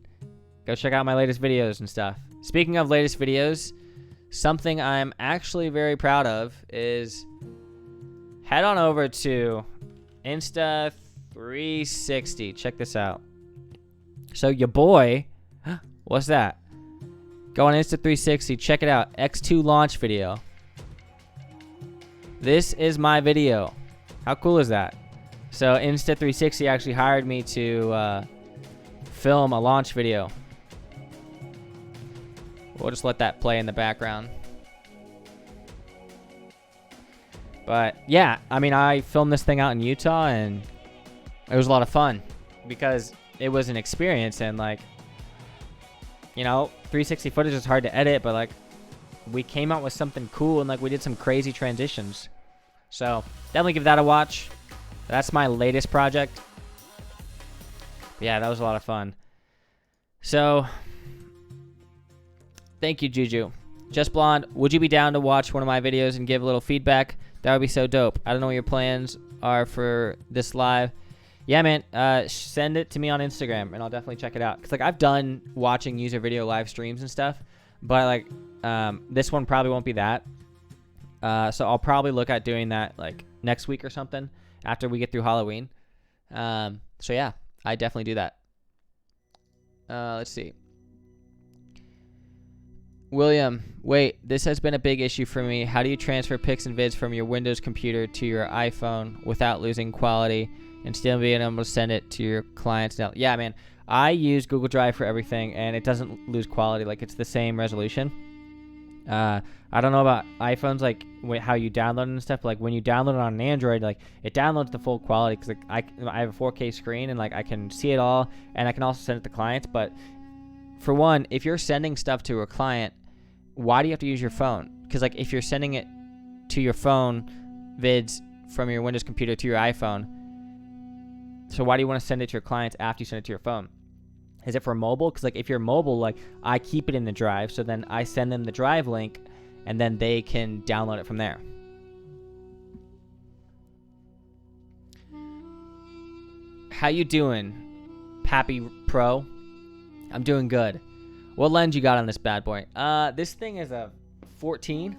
Go check out my latest videos and stuff. Speaking of latest videos, something I'm actually very proud of is head on over to Insta360. Check this out. So your boy, what's that? Go on Insta360, check it out. X2 launch video. This is my video. How cool is that? So Insta360 actually hired me to film a launch video. We'll just let that play in the background. But yeah, I mean, I filmed this thing out in Utah, and it was a lot of fun because it was an experience. And like, you know, 360 footage is hard to edit, but like, we came out with something cool, and like, we did some crazy transitions. So definitely give that a watch. That's my latest project. Yeah, that was a lot of fun. So thank you, Juju. Just Blonde, would you be down to watch one of my videos and give a little feedback? That would be so dope. I don't know what your plans are for this live. Yeah, man, send it to me on Instagram, and I'll definitely check it out. Because like, I've done watching user video live streams and stuff, but like, this one probably won't be that. So I'll probably look at doing that like next week or something after we get through Halloween. So yeah, I definitely do that. Let's see. William, wait, this has been a big issue for me. How do you transfer pics and vids from your Windows computer to your iPhone without losing quality and still being able to send it to your clients? Now, yeah, man, I use Google Drive for everything, and it doesn't lose quality. Like, it's the same resolution. I don't know about iPhones, like how you download it and stuff. But, like, when you download it on an Android, like, it downloads the full quality because like, I have a 4K screen, and like, I can see it all, and I can also send it to clients. But for one, if you're sending stuff to a client, why do you have to use your phone? Because like, if you're sending it to your phone, vids from your Windows computer to your iPhone, so why do you want to send it to your clients after you send it to your phone? Is it for mobile? Because like, if you're mobile, like, I keep it in the drive, so then I send them the drive link, and then they can download it from there. How you doing, Pappy Pro? I'm doing good. What lens you got on this bad boy? This thing is a 14.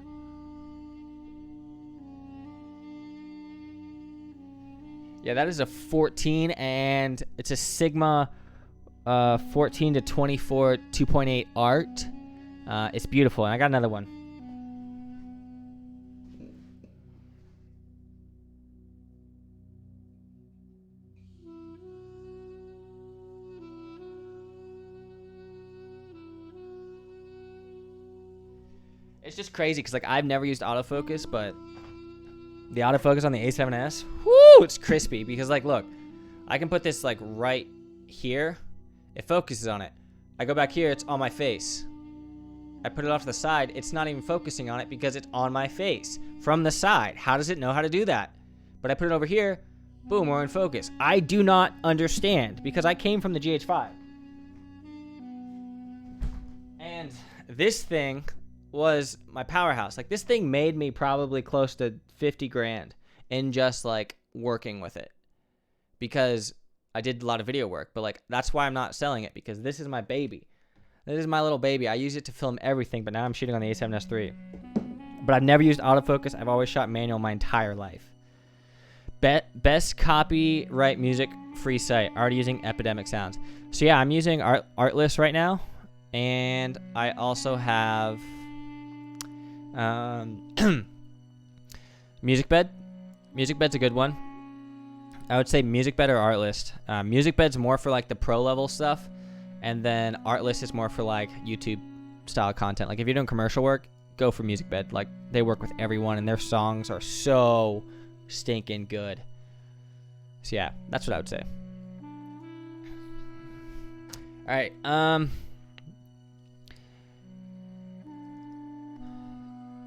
Yeah, that is a 14, and it's a Sigma 14 to 24 2.8 art. It's beautiful, and I got another one. It's just crazy because like, I've never used autofocus, but the autofocus on the A7S, whoo, it's crispy because like, look, I can put this like right here. It focuses on it. I go back here, it's on my face. I put it off to the side, it's not even focusing on it because it's on my face from the side. How does it know how to do that? But I put it over here, boom, we're in focus. I do not understand because I came from the GH5. And this thing was my powerhouse. Like, this thing made me probably close to 50 grand in just like working with it, because I did a lot of video work. But like, that's why I'm not selling it, because this is my baby. This is my little baby. I use it to film everything, but now I'm shooting on the A7S III. But I've never used autofocus. I've always shot manual my entire life. Best copyright music free site. Already using Epidemic Sounds. So yeah, I'm using Artlist right now, and I also have MusicBed. MusicBed's a good one. I would say MusicBed or Artlist. MusicBed's more for like the pro level stuff, and then Artlist is more for like YouTube style content. Like, if you're doing commercial work, go for MusicBed. Like, they work with everyone, and their songs are so stinking good. So yeah, that's what I would say. All right.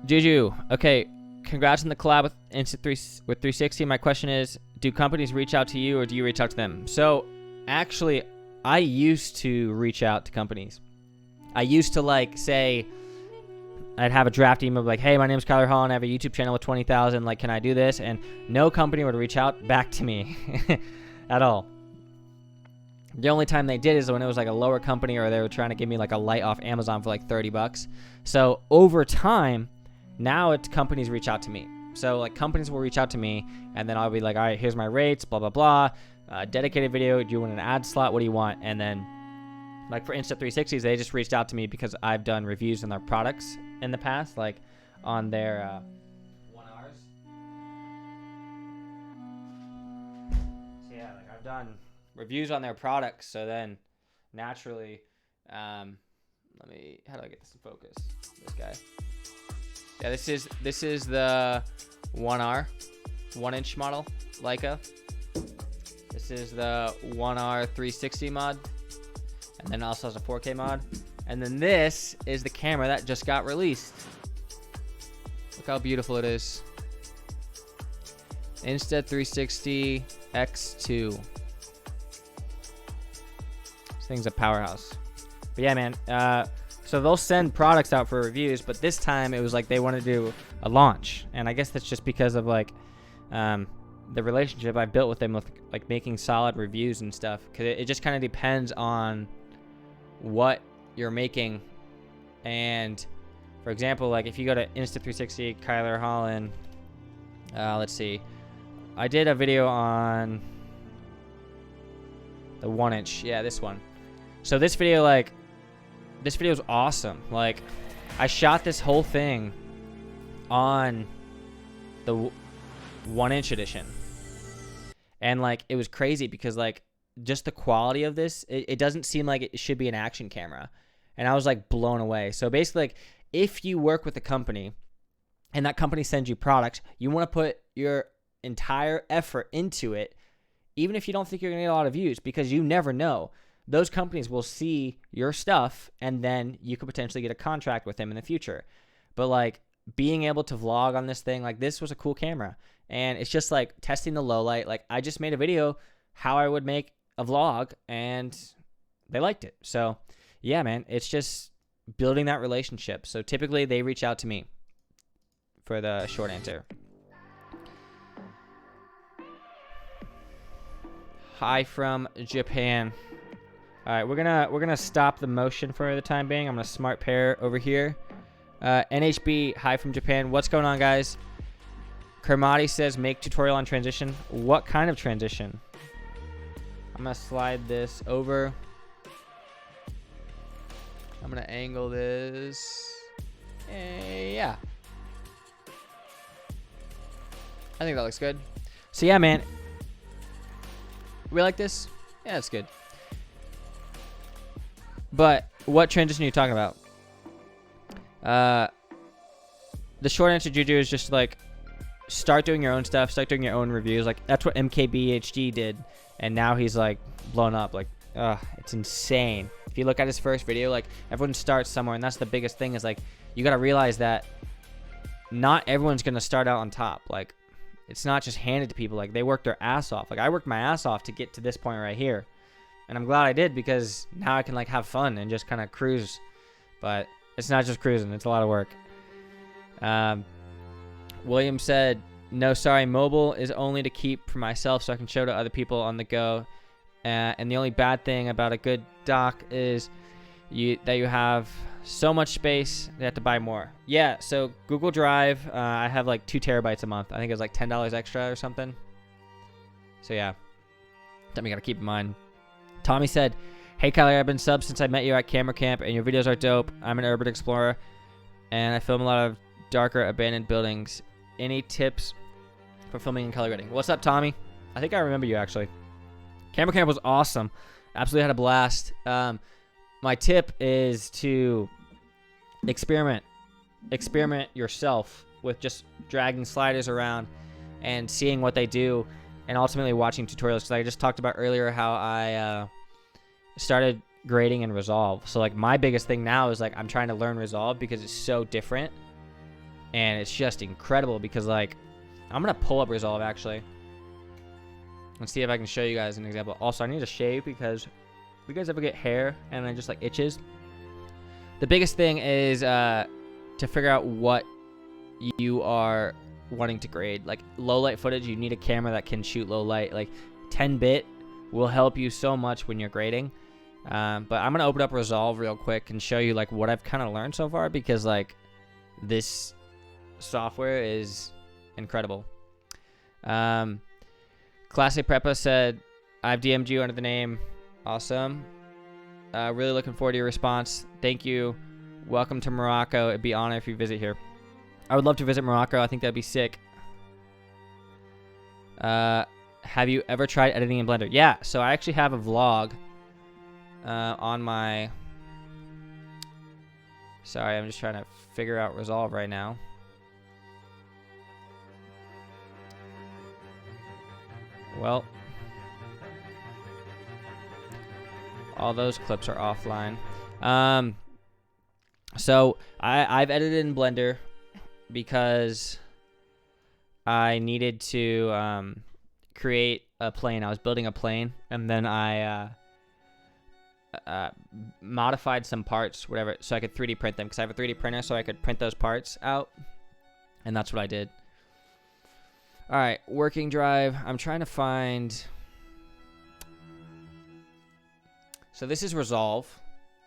Juju, okay, congrats on the collab with with 360. My question is, do companies reach out to you, or do you reach out to them? So, actually, I used to reach out to companies. I used to, like, say, I'd have a draft email like, hey, my name's Kyler Holland, I have a YouTube channel with 20,000, like, can I do this? And no company would reach out back to me at all. The only time they did is when it was like a lower company or they were trying to give me like a light off Amazon for like $30. So over time, now it's companies reach out to me. So like companies will reach out to me and then I'll be like, all right, here's my rates, blah, blah, blah. Dedicated video. Do you want an ad slot? What do you want? And then like for Insta360s, they just reached out to me because I've done reviews on their products in the past, like on their 1Rs. So yeah, like I've done reviews on their products. So then naturally, how do I get this in focus? This guy. Yeah, this is the 1R, 1-inch model Leica. This is the 1R 360 mod, and then also has a 4K mod. And then this is the camera that just got released. Look how beautiful it is. Insta360 X2. This thing's a powerhouse. But yeah, man. So they'll send products out for reviews, but this time it was like they wanted to do a launch, and I guess that's just because of like the relationship I built with them, with like making solid reviews and stuff. Because it just kind of depends on what you're making. And for example, like if you go to Insta360, Kyler, Holland, let's see, I did a video on the 1-inch. Yeah, this one. So this video, like, this video is awesome. Like, I shot this whole thing on the 1-inch edition, and like it was crazy because like just the quality of this, it doesn't seem like it should be an action camera, and I was like blown away. So basically, like if you work with a company and that company sends you products, you want to put your entire effort into it, even if you don't think you're gonna get a lot of views, because you never know. Those companies will see your stuff and then you could potentially get a contract with them in the future. But like being able to vlog on this thing, like this was a cool camera, and it's just like testing the low light. Like I just made a video how I would make a vlog and they liked it. So yeah, man, it's just building that relationship. So typically they reach out to me for the short answer. Hi from Japan. All right, we're gonna stop the motion for the time being. I'm gonna smart pair over here. NHB, hi from Japan. What's going on, guys? Kermati says make tutorial on transition. What kind of transition? I'm gonna slide this over. I'm gonna angle this. Yeah. I think that looks good. So yeah, man. We like this? Yeah, it's good. But what transition are you talking about? The short answer, Juju, is just like start doing your own stuff, start doing your own reviews. Like that's what MKBHD did, and now he's like blown up. Like, it's insane. If you look at his first video, like everyone starts somewhere, and that's the biggest thing. Is like you gotta realize that not everyone's gonna start out on top. Like it's not just handed to people. Like they work their ass off. Like I worked my ass off to get to this point right here. And I'm glad I did, because now I can like have fun and just kind of cruise. But it's not just cruising, it's a lot of work. William said, no, sorry, mobile is only to keep for myself so I can show to other people on the go. And the only bad thing about a good dock is that you have so much space, you have to buy more. Yeah, so Google Drive, I have like 2 terabytes a month. I think it's like $10 extra or something. So yeah, something you gotta keep in mind. Tommy said, hey Kyler, I've been subbed since I met you at Camera Camp, and your videos are dope. I'm an urban explorer, and I film a lot of darker abandoned buildings. Any tips for filming and color grading? What's up, Tommy? I think I remember you, actually. Camera Camp was awesome. Absolutely had a blast. My tip is to experiment yourself with just dragging sliders around and seeing what they do, and ultimately watching tutorials. Because I just talked about earlier how I started grading in Resolve. So like my biggest thing now is like I'm trying to learn Resolve because it's so different, and it's just incredible. Because like I'm gonna pull up Resolve actually and see if I can show you guys an example. Also, I need to shave because if you guys ever get hair and it just like itches, the biggest thing is to figure out what you are wanting to grade. Like low light footage, you need a camera that can shoot low light. Like 10-bit will help you so much when you're grading. But I'm going to open up Resolve real quick and show you like what I've kind of learned so far, because like this software is incredible. Classic Preppa said, I've DM'd you under the name. Awesome. Really looking forward to your response. Thank you. Welcome to Morocco. It'd be an honor if you visit here. I would love to visit Morocco. I think that'd be sick. Have you ever tried editing in Blender? Yeah, so I actually have a vlog on my... Sorry, I'm just trying to figure out Resolve right now. Well, all those clips are offline. So I've edited in Blender because I needed to create a plane. I was building a plane, and then I modified some parts, whatever, so I could 3D print them, because I have a 3D printer, so I could print those parts out, and that's what I did. All right, working drive. I'm trying to find... So this is Resolve.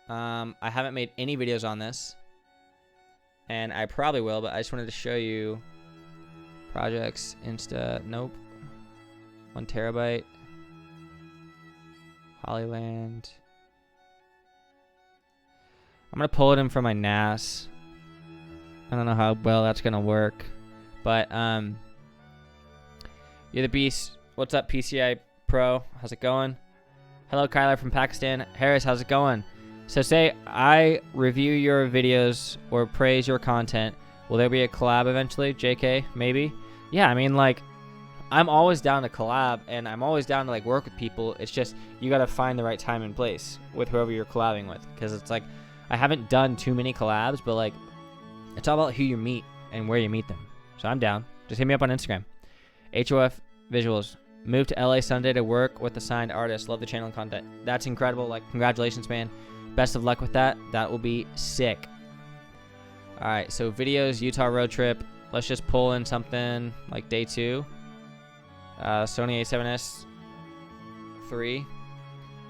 I haven't made any videos on this, and I probably will, but I just wanted to show you projects. Insta, nope. 1 terabyte. Hollyland. I'm gonna pull it in from my NAS. I don't know how well that's gonna work, but you're the beast. What's up, PCI Pro? How's it going? Hello, Kyler from Pakistan. Harris, how's it going? So say I review your videos or praise your content. Will there be a collab eventually? JK, maybe? Yeah, I mean, like, I'm always down to collab, and I'm always down to, like, work with people. It's just you got to find the right time and place with whoever you're collabing with. Because it's like, I haven't done too many collabs, but, like, it's all about who you meet and where you meet them. So I'm down. Just hit me up on Instagram. HOF Visuals. Moved to LA Sunday to work with a signed artist. Love the channel and content. That's incredible. Like, congratulations, man. Best of luck with that. That will be sick. All right, so videos, Utah road trip. Let's just pull in something like day 2. Sony A7S 3.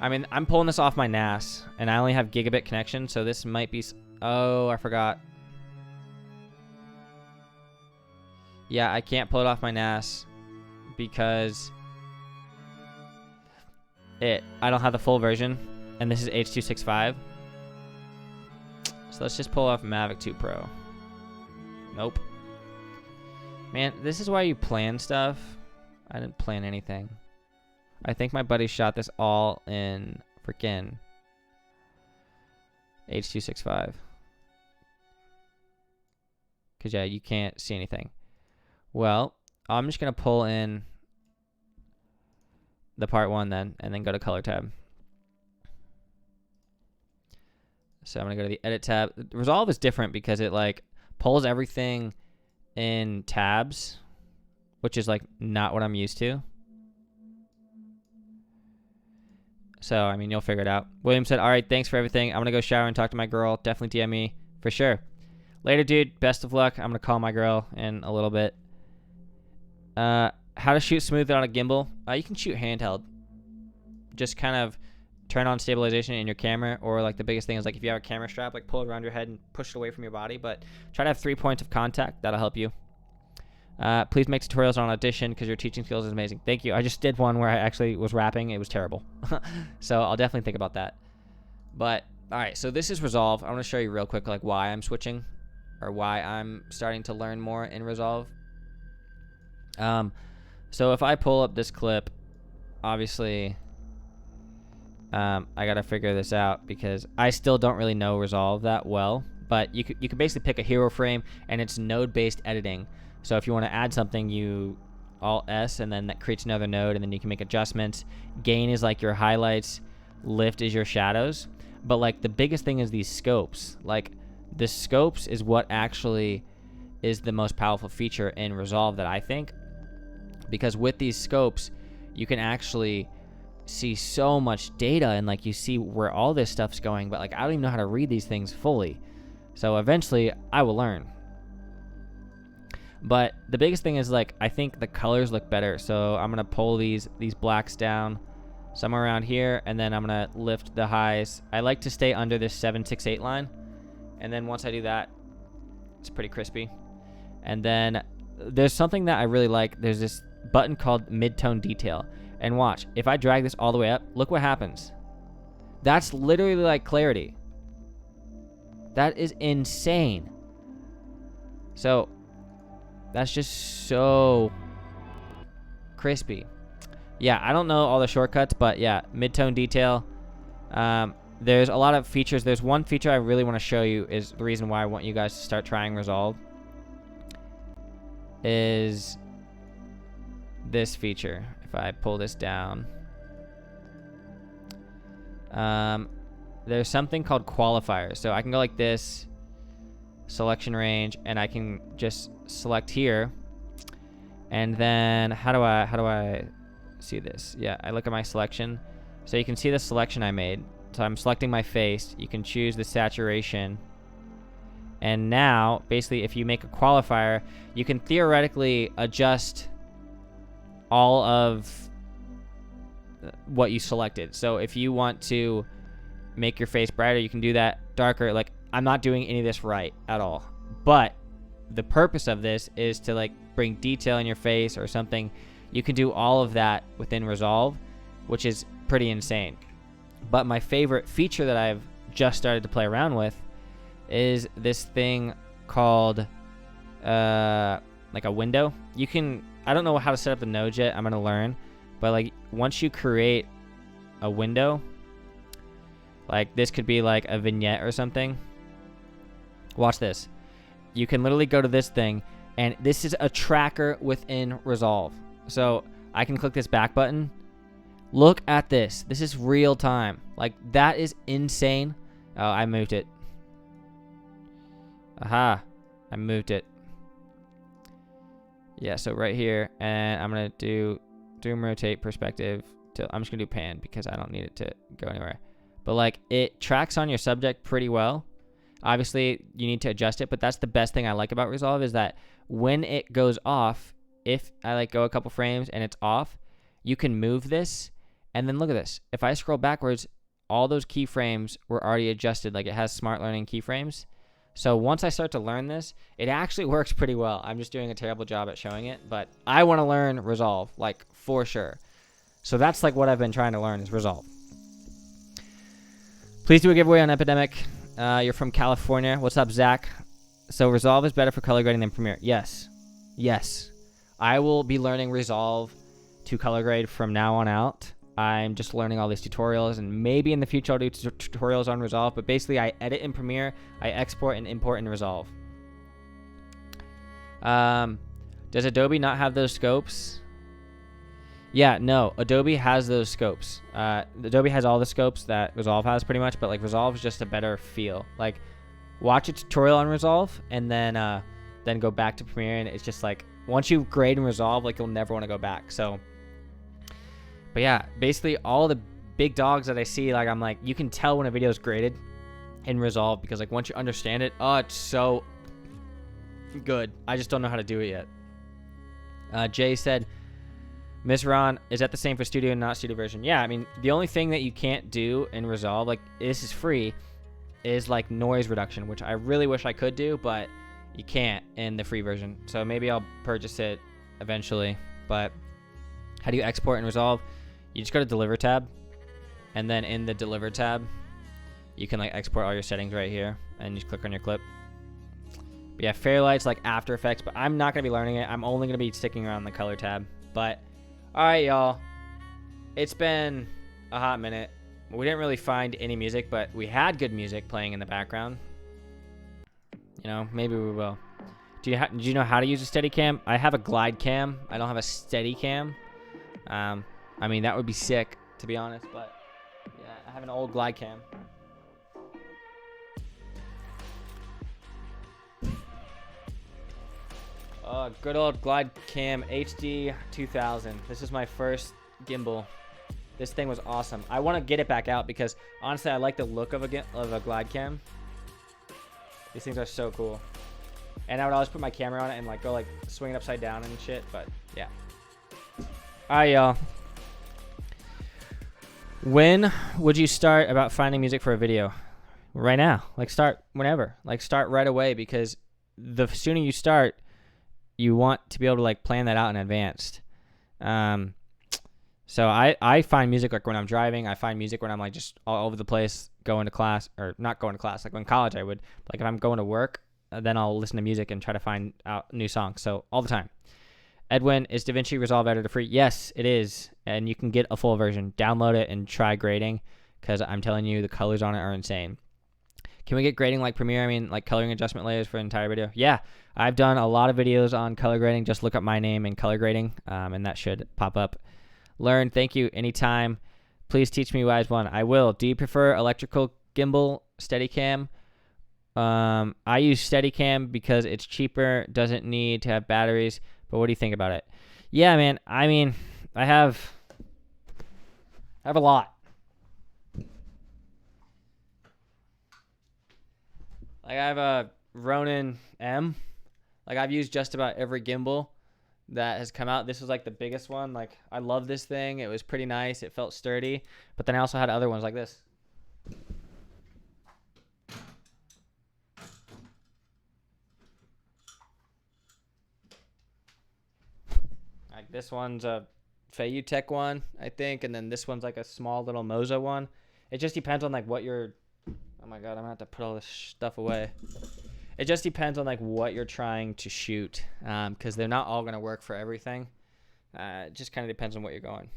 I mean, I'm pulling this off my NAS, and I only have gigabit connection, so this might be... Oh, I forgot. Yeah, I can't pull it off my NAS because I don't have the full version, and this is H.265. So let's just pull off Mavic 2 Pro. Nope. Man, this is why you plan stuff. I didn't plan anything. I think my buddy shot this all in freaking H.265. Because, yeah, you can't see anything. Well, I'm just going to pull in the part 1 then, and then go to color tab. So I'm going to go to the edit tab. Resolve is different because it, like, pulls everything in tabs, which is, like, not what I'm used to. So, I mean, you'll figure it out. William said, all right, thanks for everything. I'm going to go shower and talk to my girl. Definitely DM me for sure. Later, dude. Best of luck. I'm going to call my girl in a little bit. How to shoot smooth on a gimbal? You can shoot handheld. Just kind of turn on stabilization in your camera, or like the biggest thing is like if you have a camera strap, like pull it around your head and push it away from your body, but try to have 3 points of contact. That'll help you. Please make tutorials on Audition because your teaching skills is amazing. Thank you. I just did one where I actually was rapping. It was terrible. So I'll definitely think about that. But all right, so this is Resolve. I want to show you real quick like why I'm switching, or why I'm starting to learn more in Resolve. So if I pull up this clip, obviously I gotta figure this out because I still don't really know Resolve that well, but you could basically pick a hero frame, and it's node-based editing. So if you want to add something, you Alt-S, and then that creates another node, and then you can make adjustments. Gain is like your highlights, lift is your shadows. But like the biggest thing is these scopes. Like the scopes is what actually is the most powerful feature in Resolve that I think, because with these scopes you can actually see so much data, and like you see where all this stuff's going, but like I don't even know how to read these things fully. So eventually I will learn. But the biggest thing is like I think the colors look better, so I'm gonna pull these blacks down somewhere around here, and then I'm gonna lift the highs. I like to stay under this 768 line, and then once I do that, it's pretty crispy. And then there's something that I really like. There's this button called mid-tone detail, and watch, if I drag this all the way up, look what happens. That's literally like clarity. That is insane. So that's just so crispy. Yeah, I don't know all the shortcuts, but yeah, mid-tone detail. There's a lot of features. There's one feature I really want to show you, is the reason why I want you guys to start trying Resolve, is this feature. If I pull this down, there's something called qualifiers. So I can go like this, selection range, and I can just select here. And then how do I see this? Yeah, I look at my selection. So you can see the selection I made. So I'm selecting my face. You can choose the saturation. And now, basically, if you make a qualifier, you can theoretically adjust all of what you selected. So if you want to make your face brighter, you can do that. Darker, like, I'm not doing any of this right at all. But the purpose of this is to, like, bring detail in your face or something. You can do all of that within Resolve, which is pretty insane. But my favorite feature that I've just started to play around with is this thing called like a window. You can, I don't know how to set up the nodes yet. I'm gonna learn, but like once you create a window, like this could be like a vignette or something. Watch this. You can literally go to this thing, and this is a tracker within Resolve. So I can click this back button. Look at this. This is real time. Like, that is insane. Oh, I moved it. Aha. I moved it. Yeah, so right here, and I'm going to do zoom, rotate, perspective. I'm just going to do pan because I don't need it to go anywhere. But, like, it tracks on your subject pretty well. Obviously, you need to adjust it, but that's the best thing I like about Resolve, is that when it goes off, if I, like, go a couple frames and it's off, you can move this. And then look at this. If I scroll backwards, all those keyframes were already adjusted. Like, it has smart learning keyframes. So once I start to learn this, it actually works pretty well. I'm just doing a terrible job at showing it, but I want to learn Resolve, like, for sure. So that's like what I've been trying to learn, is Resolve. Please do a giveaway on Epidemic. You're from California. What's up, Zach? So Resolve is better for color grading than Premiere. Yes. Yes. I will be learning Resolve to color grade from now on out. I'm just learning all these tutorials, and maybe in the future I'll do tutorials on Resolve, but basically I edit in Premiere, I export and import in Resolve. Does Adobe not have those scopes? Yeah, no, Adobe has those scopes. Adobe has all the scopes that Resolve has pretty much, but like Resolve is just a better feel. Like, watch a tutorial on Resolve and then go back to Premiere, and it's just like, once you grade in Resolve, like, you'll never want to go back. So, but yeah, basically all the big dogs that I see, like, I'm like, you can tell when a video is graded in Resolve, because like once you understand it, oh, it's so good. I just don't know how to do it yet. Jay said, Miss Ron, is that the same for studio and not studio version? Yeah, I mean, the only thing that you can't do in Resolve, like, this is free, is like noise reduction, which I really wish I could do, but you can't in the free version. So maybe I'll purchase it eventually. But how do you export in Resolve? You just go to Deliver tab, and then in the Deliver tab, you can like export all your settings right here, and you just click on your clip. But yeah, Fairlight's like After Effects, but I'm not going to be learning it. I'm only going to be sticking around the color tab. But alright, y'all, it's been a hot minute. We didn't really find any music, but we had good music playing in the background. You know, maybe we will. Do you know how to use a Steadicam? I have a glide cam. I don't have a Steadicam. I mean, that would be sick, to be honest, but yeah, I have an old glide cam. Good old glide cam HD 2000. This is my first gimbal. This thing was awesome. I want to get it back out because honestly, I like the look of a glide cam. These things are so cool. And I would always put my camera on it and like go like swing it upside down and shit, but yeah. Alright, y'all. When would you start about finding music for a video? Right now. Like, start whenever. Like, start right away, because the sooner you start, you want to be able to, like, plan that out in advance. So I find music, like, when I'm driving. I find music when I'm, like, just all over the place going to class, or not going to class. Like, in college I would. Like, if I'm going to work, then I'll listen to music and try to find out new songs. So all the time. Edwin, is Davinci Resolve Editor free? Yes, it is. And you can get a full version. Download it and try grading, because I'm telling you, the colors on it are insane. Can we get grading like Premiere? I mean, like coloring adjustment layers for an entire video? Yeah, I've done a lot of videos on color grading. Just look up my name and color grading, and that should pop up. Learn, thank you, anytime. Please teach me Wise One. I will. Do you prefer electrical gimbal, Steadicam? I use Steadicam because it's cheaper, doesn't need to have batteries. But what do you think about it? Yeah, man. I mean, I have a lot. Like, I have a Ronin M. Like, I've used just about every gimbal that has come out. This was like the biggest one. Like, I love this thing. It was pretty nice. It felt sturdy. But then I also had other ones like this. Like, this one's a Feiyutech one, I think. And then this one's like a small little Moza one. It just depends on, like, what you're... Oh my god, I'm gonna have to put all this stuff away. It just depends on, like, what you're trying to shoot, because they're not all gonna work for everything. It just kind of depends on what you're going.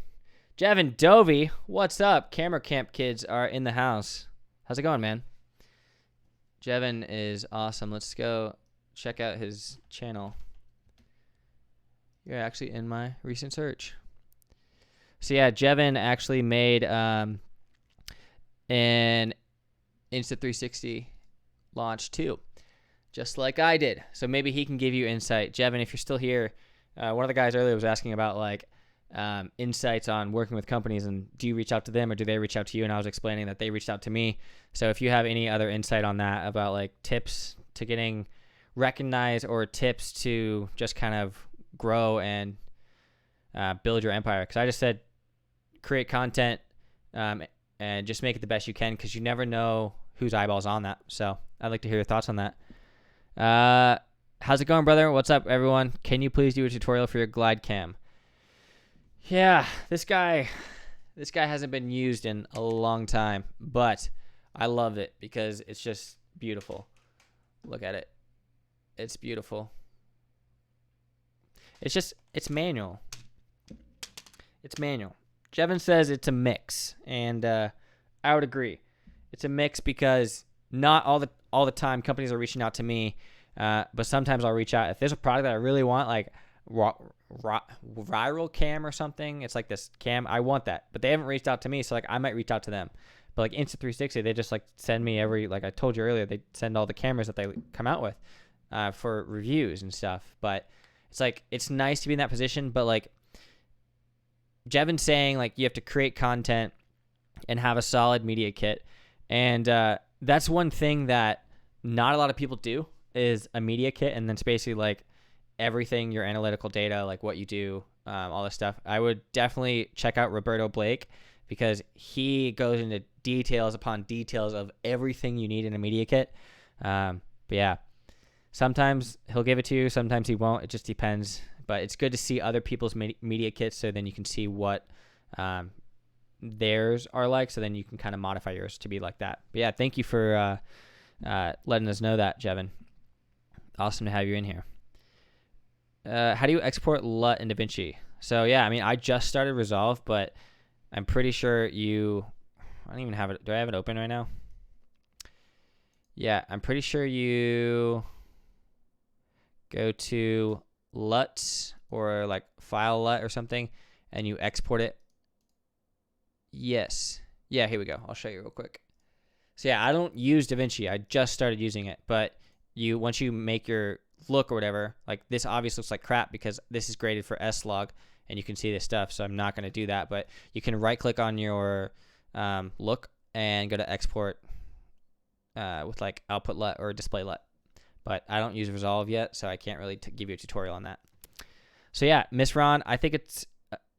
Jevin Dovey, what's up? Camera Camp kids are in the house. How's it going, man? Jevin is awesome. Let's go check out his channel. You're actually in my recent search. So yeah, Jevin actually made an Insta360 launch too, just like I did. So maybe he can give you insight. Jevin, if you're still here, one of the guys earlier was asking about, like, insights on working with companies, and do you reach out to them or do they reach out to you? And I was explaining that they reached out to me. So if you have any other insight on that, about, like, tips to getting recognized or tips to just kind of grow and build your empire, because I just said create content and just make it the best you can, because you never know whose eyeballs on that. So I'd like to hear your thoughts on that. How's it going, brother? What's up, everyone? Can you please do a tutorial for your glide cam? Yeah, this guy hasn't been used in a long time, but I love it because it's just beautiful. Look at it. It's beautiful. It's manual. It's manual. Jevin says it's a mix, and I would agree. It's a mix because not all the time companies are reaching out to me, but sometimes I'll reach out. If there's a product that I really want, like viral cam or something, it's like this cam, I want that, but they haven't reached out to me, so, like, I might reach out to them. But, like, Insta360, they just, like, send me like I told you earlier, they send all the cameras that they come out with for reviews and stuff. But it's like, it's nice to be in that position, but, like, Jevin's saying, like, you have to create content and have a solid media kit. And that's one thing that not a lot of people do, is a media kit. And then it's basically, like, everything, your analytical data, like what you do, all this stuff. I would definitely check out Roberto Blake, because he goes into details upon details of everything you need in a media kit. But yeah, sometimes he'll give it to you, sometimes he won't. It just depends. But it's good to see other people's media kits, so then you can see what theirs are like, so then you can kind of modify yours to be like that. But yeah, thank you for letting us know that, Jevin. Awesome to have you in here. How do you export LUT in Davinci? So yeah, I mean, I just started Resolve, but I'm pretty sure I don't even have it. Do I have it open right now? Yeah, I'm pretty sure you go to LUT or, like, File LUT or something, and you export it. Yes. Yeah, here we go. I'll show you real quick. So yeah, I don't use Davinci. I just started using it, but once you make your look or whatever, like, this obviously looks like crap because this is graded for S-Log and you can see this stuff, so I'm not going to do that. But you can right click on your look and go to export with, like, output LUT or display LUT. But I don't use Resolve yet, so I can't really give you a tutorial on that. So yeah, Miss Ron, I think it's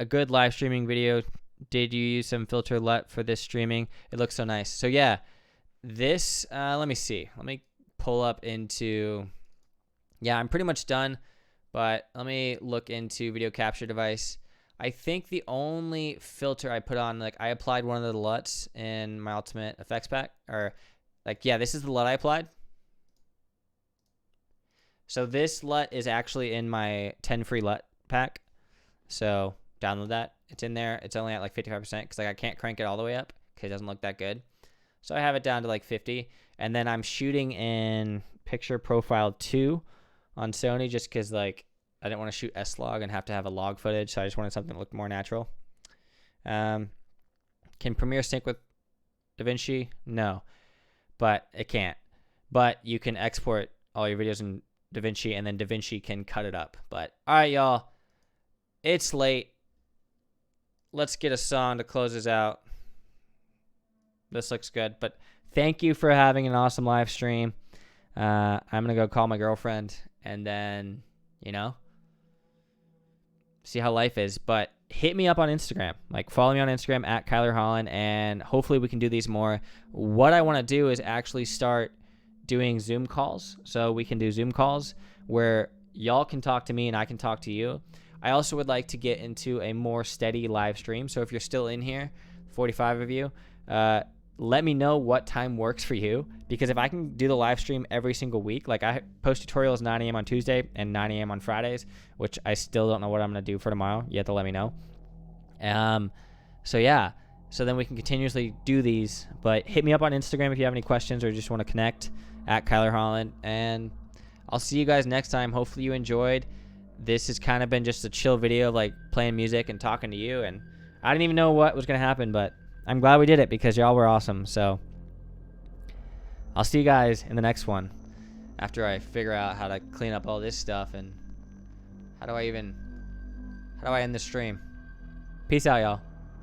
a good live streaming video Did you use some filter LUT for this streaming? It looks so nice. So yeah, this, let me see. Let me pull up into, yeah, I'm pretty much done, but let me look into video capture device. I think the only filter I put on, like I applied one of the LUTs in my Ultimate Effects pack, or like, yeah, this is the LUT I applied. So this LUT is actually in my 10 free LUT pack. So download that. It's in there. It's only at like 55% because like I can't crank it all the way up because it doesn't look that good. So I have it down to like 50. And then I'm shooting in Picture Profile 2 on Sony just because like I didn't want to shoot S-Log and have to have a log footage. So I just wanted something that looked more natural. Can Premiere sync with Davinci? No, but it can't. But you can export all your videos in Davinci and then Davinci can cut it up. But all right, y'all. It's late. Let's get a song to close us out. This looks good. But thank you for having an awesome live stream. I'm going to go call my girlfriend and then, you know, see how life is. But hit me up on Instagram. Like, follow me on Instagram at Kyler Holland, and hopefully we can do these more. What I want to do is actually start doing Zoom calls. So we can do Zoom calls where y'all can talk to me and I can talk to you. I also would like to get into a more steady live stream. So if you're still in here, 45 of you, let me know what time works for you. Because if I can do the live stream every single week, like I post tutorials 9 a.m. on Tuesday and 9 a.m. on Fridays, which I still don't know what I'm going to do for tomorrow. You have to let me know. So yeah, so then we can continuously do these. But hit me up on Instagram if you have any questions or just want to connect at Kyler Holland. And I'll see you guys next time. Hopefully you enjoyed. This has kind of been just a chill video of like playing music and talking to you. And I didn't even know what was going to happen, but I'm glad we did it because y'all were awesome. So I'll see you guys in the next one after I figure out how to clean up all this stuff and how do I end the stream. Peace out, y'all.